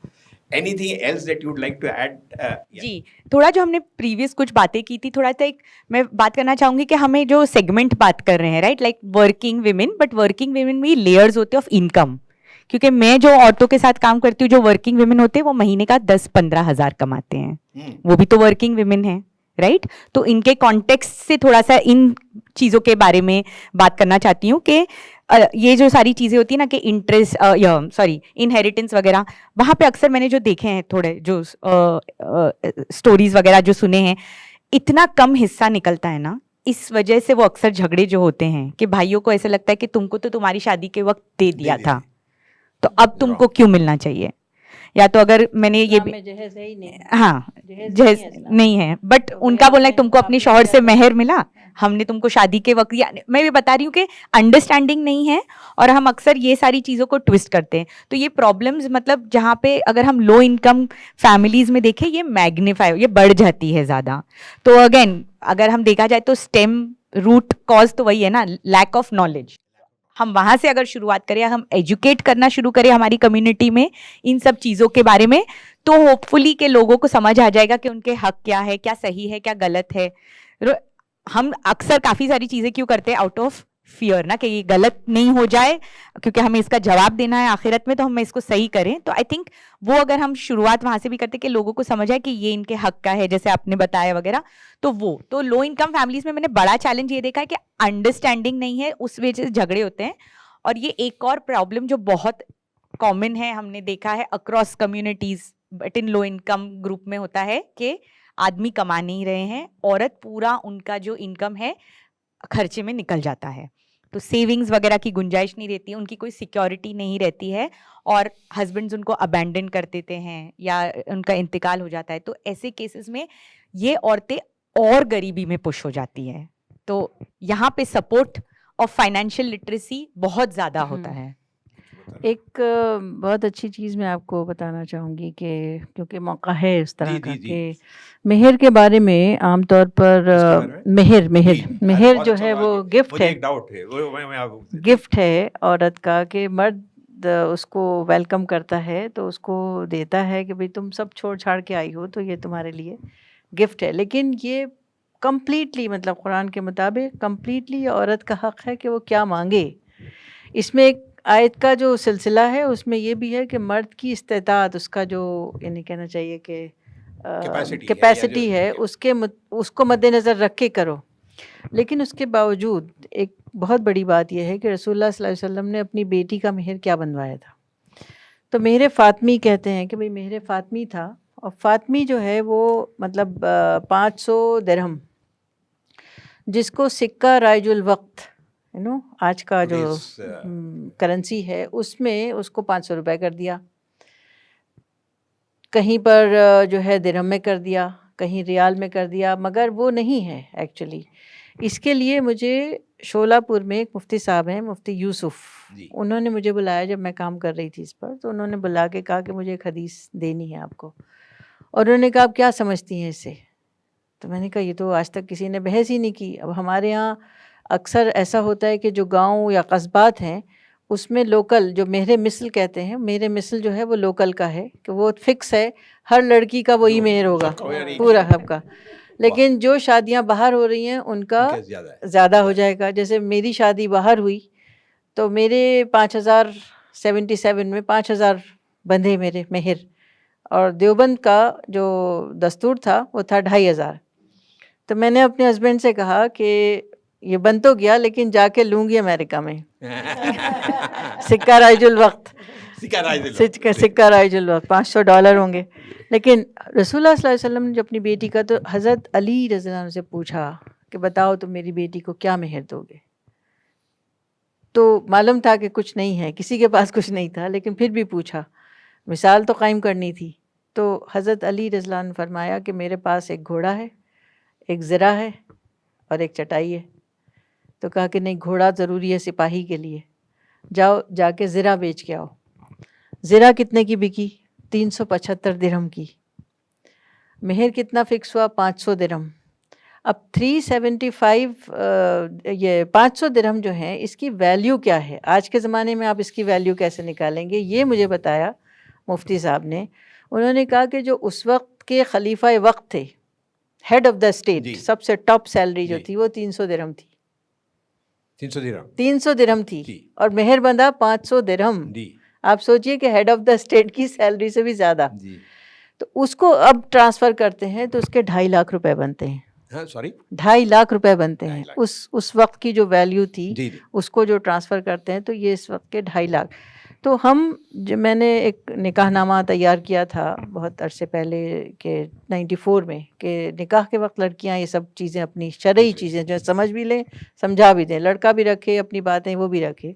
Anything else that you would like to add? Yeah. जी, थोड़ा जो हमने previous कुछ बातें की थी, थोड़ा सा एक मैं बात करना चाहूंगी कि हमें जो सेगमेंट बात कर रहे हैं, right, like working women, but working women में लेयर्स होते हैं ऑफ इनकम। क्योंकि मैं जो औरतों के साथ काम करती हूँ, जो वर्किंग विमेन होते हैं, वो महीने का 10-15 हज़ार कमाते हैं, वो भी तो वर्किंग विमेन है, राइट। तो इनके कॉन्टेक्स्ट से थोड़ा सा इन चीज़ों के बारे में बात करना चाहती हूँ कि ये जो सारी चीज़ें होती है ना कि इंटरेस्ट इनहेरिटेंस वगैरह, वहाँ पे अक्सर मैंने जो देखे हैं, थोड़े जो स्टोरीज वगैरह जो सुने हैं, इतना कम हिस्सा निकलता है ना, इस वजह से वो अक्सर झगड़े जो होते हैं कि भाइयों को ऐसा लगता है कि तुमको तो तुम्हारी शादी के वक्त दे दिया था, तो अब तुमको क्यों मिलना चाहिए। या तो अगर मैंने ये भी, जहेज है ही नहीं। हाँ, जहेज जहेज नहीं है, बट उनका बोलना है तुमको अपने शौहर से मेहर मिला, हमने तुमको शादी के वक्त, या मैं भी बता रही हूँ कि अंडरस्टैंडिंग नहीं है, और हम अक्सर ये सारी चीज़ों को ट्विस्ट करते हैं। तो ये प्रॉब्लम्स, मतलब जहाँ पे अगर हम लो इनकम फैमिलीज में देखें, ये मैग्नीफाई, ये बढ़ जाती है ज़्यादा। तो अगेन अगर हम देखा जाए तो स्टेम रूट कॉज तो वही है ना, लैक ऑफ नॉलेज। हम वहाँ से अगर शुरुआत करें, हम एजुकेट करना शुरू करें हमारी कम्युनिटी में इन सब चीज़ों के बारे में, तो होपफुली के लोगों को समझ आ जाएगा कि उनके हक क्या है, क्या सही है, क्या गलत है। हम अक्सर काफ़ी सारी चीज़ें क्यों करते हैं, आउट ऑफ फियर ना, कि ये गलत नहीं हो जाए, क्योंकि हमें इसका जवाब देना है आखिरत में, तो हम इसको सही करें। तो आई थिंक वो अगर हम शुरुआत वहाँ से भी करते कि लोगों को समझ आए कि ये इनके हक का है, जैसे आपने बताया वगैरह, तो वो तो लो इनकम फैमिलीज में मैंने बड़ा चैलेंज ये देखा है कि अंडरस्टैंडिंग नहीं है, उस वजह से झगड़े होते हैं। और ये एक और प्रॉब्लम जो बहुत कॉमन है, हमने देखा है across communities, but in low income group में होता है कि आदमी कमा नहीं रहे हैं, औरत पूरा उनका जो इनकम है खर्चे में निकल जाता है, तो सेविंग्स वगैरह की गुंजाइश नहीं रहती है, उनकी कोई सिक्योरिटी नहीं रहती है, और हस्बैंड्स उनको अबैंडन कर देते हैं या उनका इंतकाल हो जाता है। तो ऐसे केसेस में ये औरतें और गरीबी में पुश हो जाती हैं। तो यहाँ पे सपोर्ट ऑफ फाइनेंशियल लिटरेसी बहुत ज़्यादा होता है। एक बहुत अच्छी चीज़ मैं आपको बताना चाहूँगी कि क्योंकि मौका है इस तरह जी, का जी, जी। कि मेहर के बारे में आमतौर पर मेहर मेहर जो है वो गिफ्ट मुझे है, एक डाउट है, वो गिफ्ट है औरत का, कि मर्द उसको वेलकम करता है तो उसको देता है कि भाई तुम सब छोड़ छाड़ के आई हो तो ये तुम्हारे लिए गिफ्ट है। लेकिन ये कम्प्लीटली, मतलब कुरान के मुताबिक कम्प्लीटली औरत का हक़ है कि वो क्या मांगे। इसमें एक आयत का जो सिलसिला है उसमें ये भी है कि मर्द की इस्तेताअत, उसका जो यानी कहना चाहिए कि कैपेसिटी है, उसको मद्देनज़र रख के करो। लेकिन उसके बावजूद एक बहुत बड़ी बात यह है कि रसूलुल्लाह सल्लल्लाहु अलैहि वसल्लम ने अपनी बेटी का मेहर क्या बनवाया था। तो मेहर फ़ातिमी कहते हैं कि भाई मेहर फ़ातिमी था, और फ़ातिमी जो है वो मतलब 500 दिरहम, जिसको सिक्का राइजुल वक्त आज का जो करेंसी है उसमें उसको 500 रुपये कर दिया, कहीं पर जो है दिरहम में कर दिया, कहीं रियाल में कर दिया, मगर वो नहीं है एक्चुअली। इसके लिए मुझे शोलापुर में एक मुफ्ती साहब हैं, मुफ्ती यूसुफ, उन्होंने मुझे बुलाया जब मैं काम कर रही थी इस पर। तो उन्होंने बुला के कहा कि मुझे एक हदीस देनी है आपको, और उन्होंने कहा आप क्या समझती हैं इससे। तो मैंने कहा ये तो आज तक किसी ने बहस ही नहीं की। अब हमारे यहाँ अक्सर ऐसा होता है कि जो गांव या कस्बात हैं उसमें लोकल जो मेहर मिसल कहते हैं, मेहर मिसल जो है वो लोकल का है कि वो फिक्स है, हर लड़की का वही मेहर होगा पूरा सबका। लेकिन जो शादियां बाहर हो रही हैं उनका ज़्यादा हो जाएगा। जैसे मेरी शादी बाहर हुई तो मेरे 5077 में 5000 बंधे मेरे मेहर, और देवबंद का जो दस्तूर था वो था 2500। तो मैंने अपने हस्बैंड से कहा कि ये बन तो गया लेकिन जाके लूँगी अमेरिका में सिक्का राइजुल वक्त, सिक्का राइजुल वक्त $500 होंगे। लेकिन रसूलुल्लाह सल्लल्लाहु अलैहि वसल्लम ने जो अपनी बेटी का, तो हज़रत अली रज़ी अल्लाह अन्हु से पूछा कि बताओ तुम मेरी बेटी को क्या मेहर दोगे। तो मालूम था कि कुछ नहीं है, किसी के पास कुछ नहीं था, लेकिन फिर भी पूछा, मिसाल तो कायम करनी थी। तो हज़रत अली रज़ी अल्लाह अन्हु ने फरमाया कि मेरे पास एक घोड़ा है, एक ज़रा है और एक चटाई है। तो कहा कि नहीं, घोड़ा ज़रूरी है सिपाही के लिए, जाओ जाके ज़रा बेच के आओ। ज़रा कितने की बिकी? 375 दिरहम की। मेहर कितना फ़िक्स हुआ? 500 दिरहम। अब 375 ये 500 दिरहम जो है इसकी वैल्यू क्या है आज के ज़माने में? आप इसकी वैल्यू कैसे निकालेंगे? ये मुझे बताया मुफ्ती साहब ने। उन्होंने कहा कि जो उस वक्त के खलीफा वक्त थे, हेड ऑफ़ द स्टेट, सबसे टॉप सैलरी जो थी वो 300 दिरहम थी। 300 दिरहम थी और मेहर बंधा 500 दिरहम। आप सोचिए कि हेड ऑफ़ द स्टेट की सैलरी से भी ज़्यादा। तो उसको अब ट्रांसफ़र करते हैं तो उसके 2.5 लाख रुपए बनते हैं। 2.5 लाख रुपए बनते हैं। उस वक्त की जो वैल्यू थी उसको जो ट्रांसफ़र करते हैं तो ये इस वक्त के 2.5 लाख। तो मैंने एक निकाहनामा तैयार किया था बहुत अरसे पहले के 94 में, कि निकाह के वक्त लड़कियां ये सब चीज़ें, अपनी शरई चीज़ें जो समझ भी लें, समझा भी दें, लड़का भी रखे अपनी बातें वो भी रखे।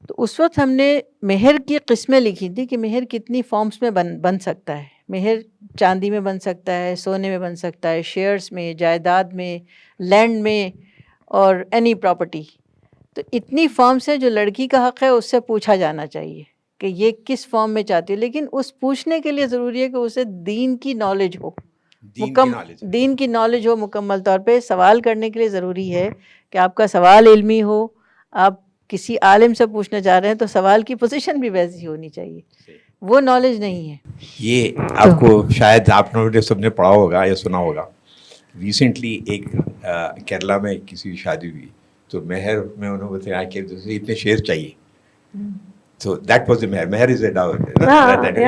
तो उस वक्त हमने मेहर की किस्में लिखी थी कि मेहर कितनी फॉर्म्स में बन सकता है। मेहर चांदी में बन सकता है, सोने में बन सकता है, शेयर्स में, जायदाद में, लैंड में और एनी प्रॉपर्टी। तो इतनी फॉर्म्स हैं, जो लड़की का हक़ है उससे पूछा जाना चाहिए कि ये किस फॉर्म में चाहती है। लेकिन उस पूछने के लिए ज़रूरी है कि उसे दीन की नॉलेज हो, दीन की नॉलेज हो मुकम्मल तौर पे। सवाल करने के लिए ज़रूरी है कि आपका सवाल इल्मी हो। आप किसी आलिम से पूछने जा रहे हैं तो सवाल की पोजीशन भी वैसी होनी चाहिए, वो नॉलेज नहीं है। ये आपको शायद आप लोगों ने सबने पढ़ा होगा या सुना होगा। रिसेंटली एक केरला में किसी की शादी हुई तो मेहर में उन्होंने बताया कि इतने शेर चाहिए। तो दैट वाज द मेहर। मेहर is a dower,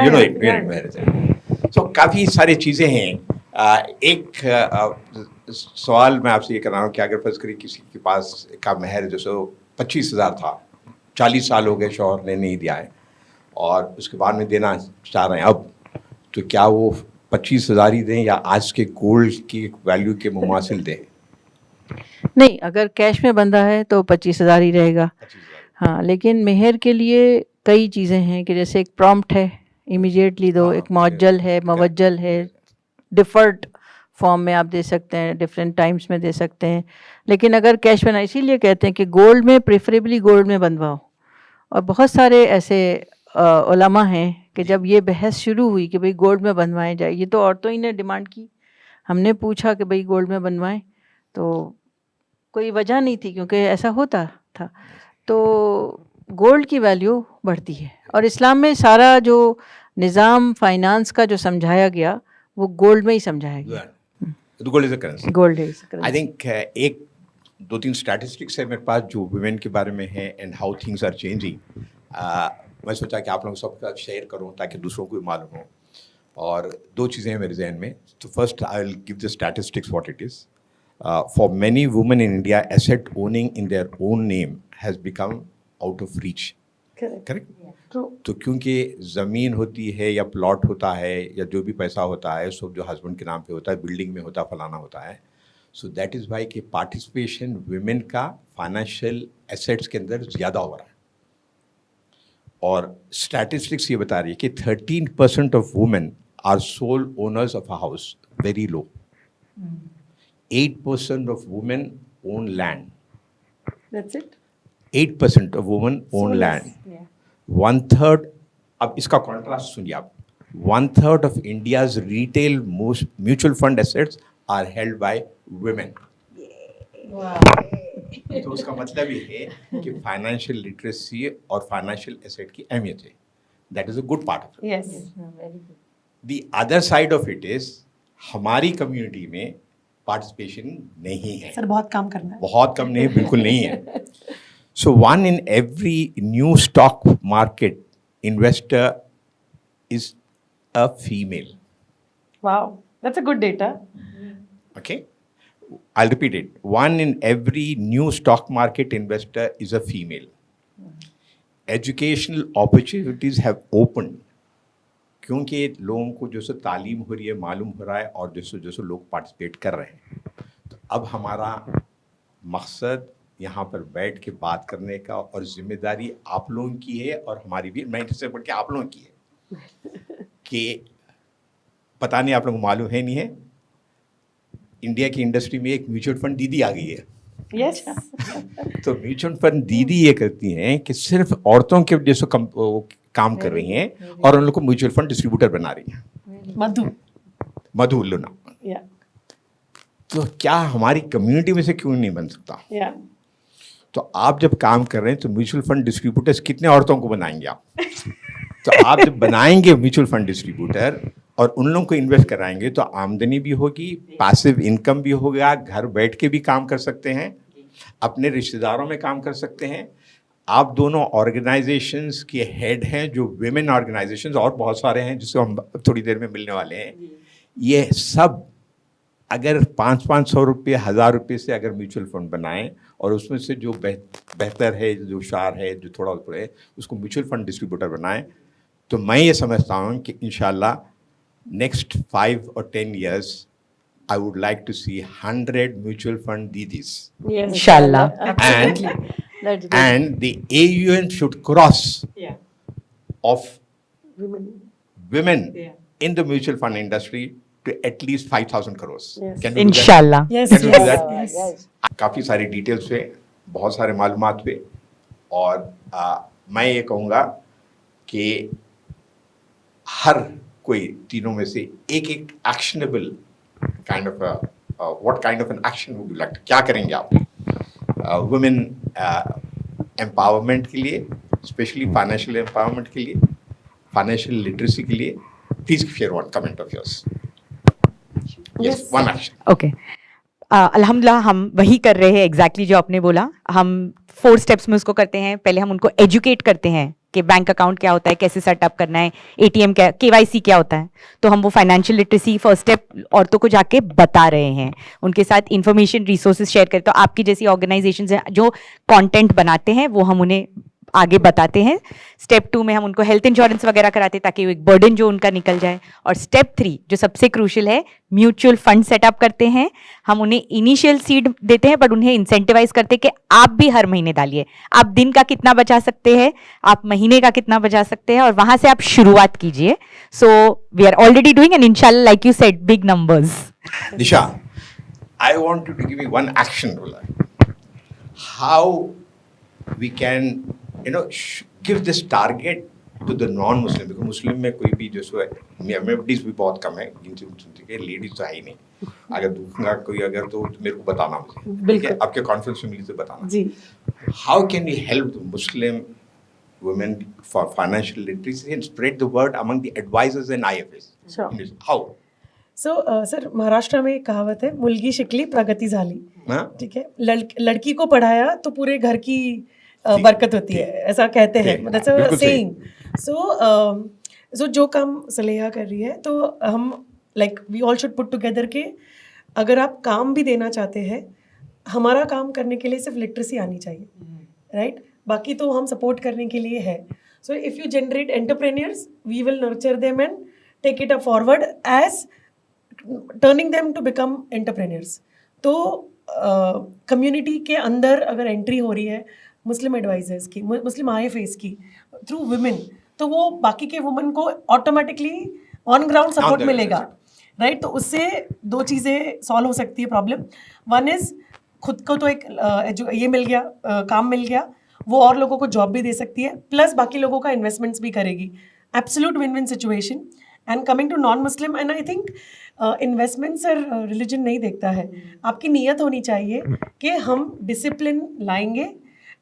you know it, मेहर इज। सो काफ़ी सारी चीज़ें हैं। एक सवाल मैं आपसे ये कर रहा हूँ कि अगर फर्ज करिए किसी के पास का मेहर जैसे 25,000 था, 40 साल हो गए शौहर ने नहीं दिया है और उसके बाद में देना चाह रहे हैं अब, तो क्या वो 25,000 ही दें या आज के गोल्ड की वैल्यू के मुमासिल दें? नहीं, अगर कैश में बंधा है तो 25,000 ही रहेगा। हाँ, लेकिन मेहर के लिए कई चीज़ें हैं कि जैसे एक प्रॉम्प्ट है, इमीडिएटली दो, एक मौज्जल है, मवज्जल है, डिफ़र्ड फॉर्म में आप दे सकते हैं, डिफरेंट टाइम्स में दे सकते हैं। लेकिन अगर कैश में ना, इसीलिए कहते हैं कि गोल्ड में, प्रेफरेबली गोल्ड में बनवाओ। और बहुत सारे ऐसे उलमा हैं कि जब ये बहस शुरू हुई कि भाई गोल्ड में बनवाएं जाए, ये तो औरतों ही ने डिमांड की, हमने पूछा कि भाई गोल्ड में बनवाएं, तो कोई वजह नहीं थी क्योंकि ऐसा होता था। तो गोल्ड की वैल्यू बढ़ती है और इस्लाम में सारा जो निज़ाम फाइनेंस का जो समझाया गया वो गोल्ड में ही समझाया गया। Gold is a currency. Gold is a currency. I think एक 2-3 स्टैटिस्टिक्स है मेरे पास जो वुमेन के बारे में है and how things are changing. मैं सोचा कि आप लोगों के साथ शेयर करूं ताकि दूसरों को भी मालूम हो। और 2 चीज़ें हैं मेरे जहन में। तो first I will give the statistics what it is. For many women in India asset owning in their own name has become out of reach. Correct. तो क्योंकि ज़मीन होती है या प्लॉट होता है या जो भी पैसा होता है सब जो हस्बैंड के नाम पे होता है, बिल्डिंग में होता है, फलाना होता है। सो दैट इज़ वाई कि पार्टिसिपेशन वुमेन का फाइनेंशियल एसेट्स के अंदर ज़्यादा हो रहा है। और स्टैटिस्टिक्स ये बता रही है कि 13% of women are sole owners of a house, very low. 8% of women own land. That's it. 8% of women own land. 1/3, अब इसका कॉन्ट्रास्ट सुनिए आप, 1/3 of India's retail most mutual fund assets are held by women. तो उसका मतलब ये है कि फाइनेंशियल लिटरेसी और फाइनेंशियल एसेट की अहमियत है. That is a good part of it. Yes the other side of it is हमारी कम्युनिटी में पार्टिसिपेशन नहीं है. सर बहुत काम करना है. बहुत कम नहीं, बिल्कुल नहीं है. So one in every new stock market investor is a female. Wow that's a good data. Okay? I'll repeat it. One in every new stock market investor is a female. Educational opportunities have opened. क्योंकि लोगों को जो सो तालीम हो रही है, मालूम हो रहा है और जो सो लोग पार्टिसिपेट कर रहे हैं. तो अब हमारा मकसद यहाँ पर बैठ के बात करने का और जिम्मेदारी आप लोगों की है और हमारी भी, मैं इससे बढ़ के आप लोगों की है कि पता नहीं आप लोगों को मालूम है नहीं है, इंडिया की इंडस्ट्री में एक म्यूचुअल फंड दीदी आ गई है. यस तो म्यूचुअल फंड दीदी ये करती हैं कि सिर्फ औरतों के जैसे काम कर रही हैं और उन लोग को म्यूचुअल फंड डिस्ट्रीब्यूटर बना रही हैं. मधु लुना. या तो क्या हमारी कम्युनिटी में से क्यों नहीं बन सकता? या तो आप जब काम कर रहे हैं तो म्यूचुअल फंड डिस्ट्रीब्यूटर्स कितने औरतों को बनाएंगे आप? तो आप जब बनाएंगे म्यूचुअल फंड डिस्ट्रीब्यूटर और उन लोगों को इन्वेस्ट कराएंगे तो आमदनी भी होगी, पैसिव इनकम भी होगा, घर बैठ के भी काम कर सकते हैं, अपने रिश्तेदारों में काम कर सकते हैं. आप दोनों ऑर्गेनाइजेशंस के हेड हैं जो विमेन ऑर्गेनाइजेशंस, और बहुत सारे हैं जिसको हम थोड़ी देर में मिलने वाले हैं. ये सब अगर 500 रुपये 1000 रुपये से अगर म्यूचुअल फंड बनाएं और उसमें से जो बेहतर है, जो शार है, जो थोड़ा थोड़ा है, उसको म्यूचुअल फंड डिस्ट्रीब्यूटर बनाएं, तो मैं ये समझता हूँ कि इंशाल्लाह next 5 or 10 years I would like to see 100 mutual fund didis. Inshallah. And the AUM should cross of women in the mutual fund industry to at least 5,000 crores. Can we do that? Inshallah. Yes Can we do that? Yes काफ़ी सारी details हुए, बहुत सारे मालूमात हुए और मैं ये कहूँगा कि हर कोई तीनों में से एक एक actionable kind of what kind of an action would you like, क्या करेंगे आप वुमेन एम्पावरमेंट के लिए, स्पेशली फाइनेंशियल एम्पावरमेंट के लिए, फाइनेंशियल लिटरेसी के लिए? Please share one comment of yours. Yes, one action. Okay. अल्हम्दुलिल्लाह हम वही कर रहे हैं एग्जैक्टली जो आपने बोला. हम 4 स्टेप्स में उसको करते हैं. पहले हम उनको एजुकेट करते हैं कि बैंक अकाउंट क्या होता है, कैसे सेटअप करना है, एटीएम क्या, केवाईसी क्या होता है. तो हम वो फाइनेंशियल लिटरेसी फर्स्ट स्टेप औरतों को जाके बता रहे हैं, उनके साथ इंफॉर्मेशन रिसोर्सेज शेयर करते. तो आपकी जैसी ऑर्गेनाइजेशंस हैं जो कंटेंट बनाते हैं वो हम उन्हें आगे बताते हैं. स्टेप 2 में हम उनको हेल्थ इंश्योरेंस वगैरह कराते हैं ताकि वो एक बर्डन जो उनका निकल जाए. और स्टेप 3 जो सबसे क्रूशियल है, म्यूचुअल फंड सेटअप करते हैं. हम उन्हें इनिशियल सीड देते हैं बट उन्हें इंसेंटिवाइज करते हैं कि आप भी हर महीने डालिए. आप दिन का कितना बचा सकते हैं, आप महीने का कितना बचा सकते हैं और वहां से आप शुरुआत कीजिए. So we are already doing and इंशाल्लाह like you said big numbers. Nisha, I want you to give me one action ruler. How we can, give this target to the non-Muslim, because Muslim में कोई भी जो सो है, memories भी बहुत कम है, जिनसे लेडीज तो है ही नहीं. अगर दूसरा कोई अगर तो मेरे को बताना मुझे, बिल्कुल. आपके कॉन्फ्रेंस में मिली तो बताना. जी. How can we help the Muslim women for financial literacy and spread the word among the advisors and IFAs? Sure. How? So sir Maharashtra में एक कहावत है, मुलगी शिकली प्रगति झाली. हाँ? ठीक है, लड़की को पढ़ाया तो पूरे घर की बरकत होती है, ऐसा कहते हैं. दैट्स अ बिल्कुल सही. सेइंग. सो जो काम सलेहा कर रही है तो हम like we all should put together के अगर आप काम भी देना चाहते हैं, हमारा काम करने के लिए सिर्फ लिटरेसी आनी चाहिए, राइट? बाकी तो हम सपोर्ट करने के लिए है. So if you generate entrepreneurs, we will nurture them and take it up forward as turning them to become entrepreneurs. तो कम्युनिटी के अंदर अगर एंट्री हो रही है मुस्लिम एडवाइजर्स की, मुस्लिम IFAs की थ्रू वुमेन, तो वो बाकी के वुमेन को ऑटोमेटिकली ऑन ग्राउंड सपोर्ट मिलेगा, राइट? तो उससे 2 चीज़ें सॉल्व हो सकती है प्रॉब्लम. वन इज़ खुद को तो एक ये मिल गया, काम मिल गया, वो और लोगों को जॉब भी दे सकती है, प्लस बाकी लोगों का इन्वेस्टमेंट्स भी करेगी. Absolute win win situation. And coming to non Muslim, and I think investment sir religion नहीं देखता है, आपकी नीयत होनी चाहिए कि हम डिसिप्लिन लाएंगे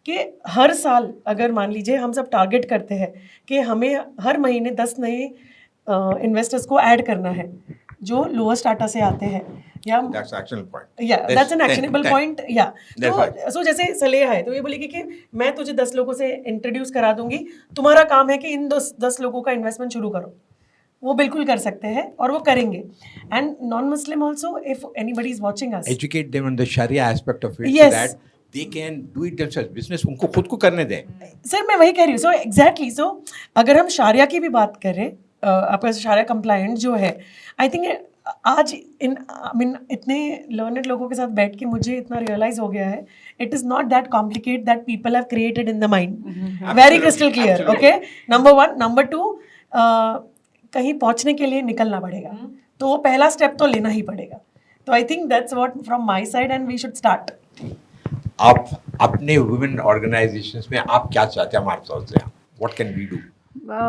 कि हर साल अगर मान लीजिए हम सब टारगेट करते हैं कि हमें हर महीने 10 नए इन्वेस्टर्स को ऐड करना है जो लोअर स्टाटा से आते हैं, या That's actionable point. That's an actionable point, या That's right. तो जैसे सलेहा है तो ये बोलेगी कि मैं तुझे 10 लोगों से इंट्रोड्यूस करा दूंगी, तुम्हारा काम है कि इन 10 लोगों का इन्वेस्टमेंट शुरू करो। वो बिल्कुल कर सकते हैं और वो करेंगे। And non Muslim also, if anybody is watching us, Educate them on the Sharia aspect of it, so Yes. that they can do it themselves. Business उनको खुद को करने दें. सर मैं वही कह रही हूँ। सो एग्जैक्टली, सो अगर हम शारिया की भी बात करें, आपका शारिया कंप्लायंट जो है, आई थिंक आज इतने लर्नड लोगों के साथ बैठ के मुझे इतना रियलाइज हो गया है, it is not that complicate that people have created in the mind, very crystal clear. Okay, number 1, number 2, कहीं पहुंचने के लिए निकलना पड़ेगा, तो वो पहला स्टेप तो लेना ही पड़ेगा। तो I think that's what from my side and we should start. आप अपने वुमेन ऑर्गेनाइजेशंस में आप क्या चाहते हैं हमारे तरफ से? What can we do?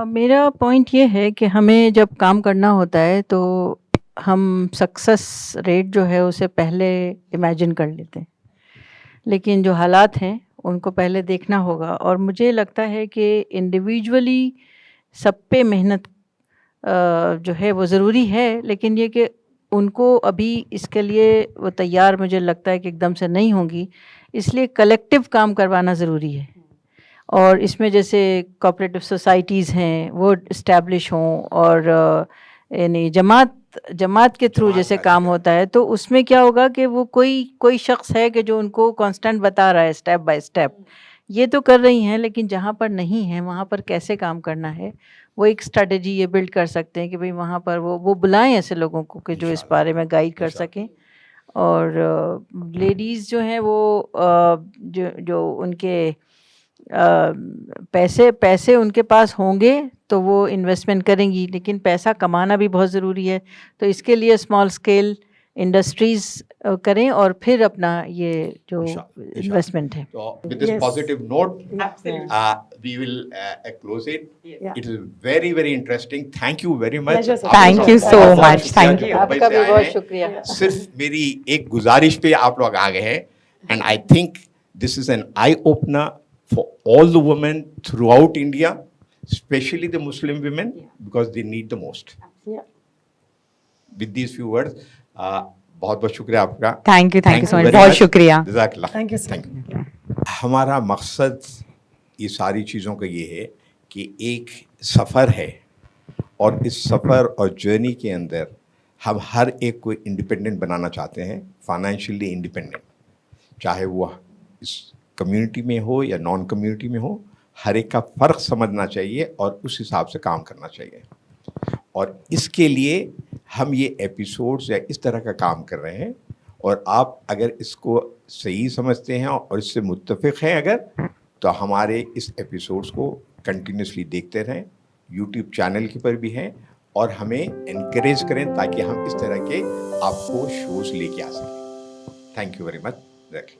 मेरा पॉइंट ये है कि हमें जब काम करना होता है तो हम सक्सेस रेट जो है उसे पहले इमेजिन कर लेते हैं, लेकिन जो हालात हैं उनको पहले देखना होगा। और मुझे लगता है कि इंडिविजुअली सब पे मेहनत जो है वो ज़रूरी है, लेकिन ये कि उनको अभी इसके लिए वो तैयार मुझे लगता है कि एकदम से नहीं होंगी, इसलिए कलेक्टिव काम करवाना ज़रूरी है। और इसमें जैसे कोऑपरेटिव सोसाइटीज़ हैं वो इस्टेब्लिश हों, और यानी जमात के थ्रू जैसे काम होता है, तो उसमें क्या होगा कि वो कोई शख्स है कि जो उनको कांस्टेंट बता रहा है स्टेप बाय स्टेप। ये तो कर रही हैं, लेकिन जहाँ पर नहीं है वहाँ पर कैसे काम करना है, वो एक स्ट्रेटजी ये बिल्ड कर सकते हैं कि भाई वहाँ पर वो बुलाएं ऐसे लोगों को कि जो इस बारे में गाइड कर सकें। और लेडीज़ जो हैं वो जो उनके पैसे उनके पास होंगे तो वो इन्वेस्टमेंट करेंगी, लेकिन पैसा कमाना भी बहुत ज़रूरी है। तो इसके लिए स्मॉल स्केल इंडस्ट्रीज़ करें और फिर अपना ये जो इन्वेस्टमेंट है। So with this Yes. positive note, Absolutely. we will close it. Yeah. It is very very interesting. Thank you very much. Pleasure, sir. Thank आपका you so बहुत बहुत much. शुक्रिया Thank जो you. मुंबई आपका से भी आए बहुत हैं। शुक्रिया। सिर्फ मेरी एक गुजारिश पे आप लोग आ गए हैं, and I think this is an eye opener for all the women through out India, specially the Muslim women, because they need the most. With these few words, बहुत बहुत शुक्रिया आपका। Thank you so much. very बहुत much. शुक्रिया। जज़ाकल्लाह। Thank you, sir. Thank you. हमारा मकसद ये सारी चीज़ों का ये है कि एक सफ़र है, और इस सफ़र और जर्नी के अंदर हम हर एक को इंडिपेंडेंट बनाना चाहते हैं, फाइनेंशियली इंडिपेंडेंट, चाहे वो इस कम्युनिटी में हो या नॉन कम्युनिटी में हो। हर एक का फ़र्क समझना चाहिए और उस हिसाब से काम करना चाहिए। और इसके लिए हम ये एपिसोड्स या इस तरह का काम कर रहे हैं, और आप अगर इसको सही समझते हैं और इससे मुत्तफ़िक़ हैं अगर, तो हमारे इस एपिसोड्स को कंटिन्यूसली देखते रहें। यूट्यूब चैनल के पर भी हैं, और हमें इनकरेज करें ताकि हम इस तरह के आपको शोज़ लेके आ सकें। Thank you very much.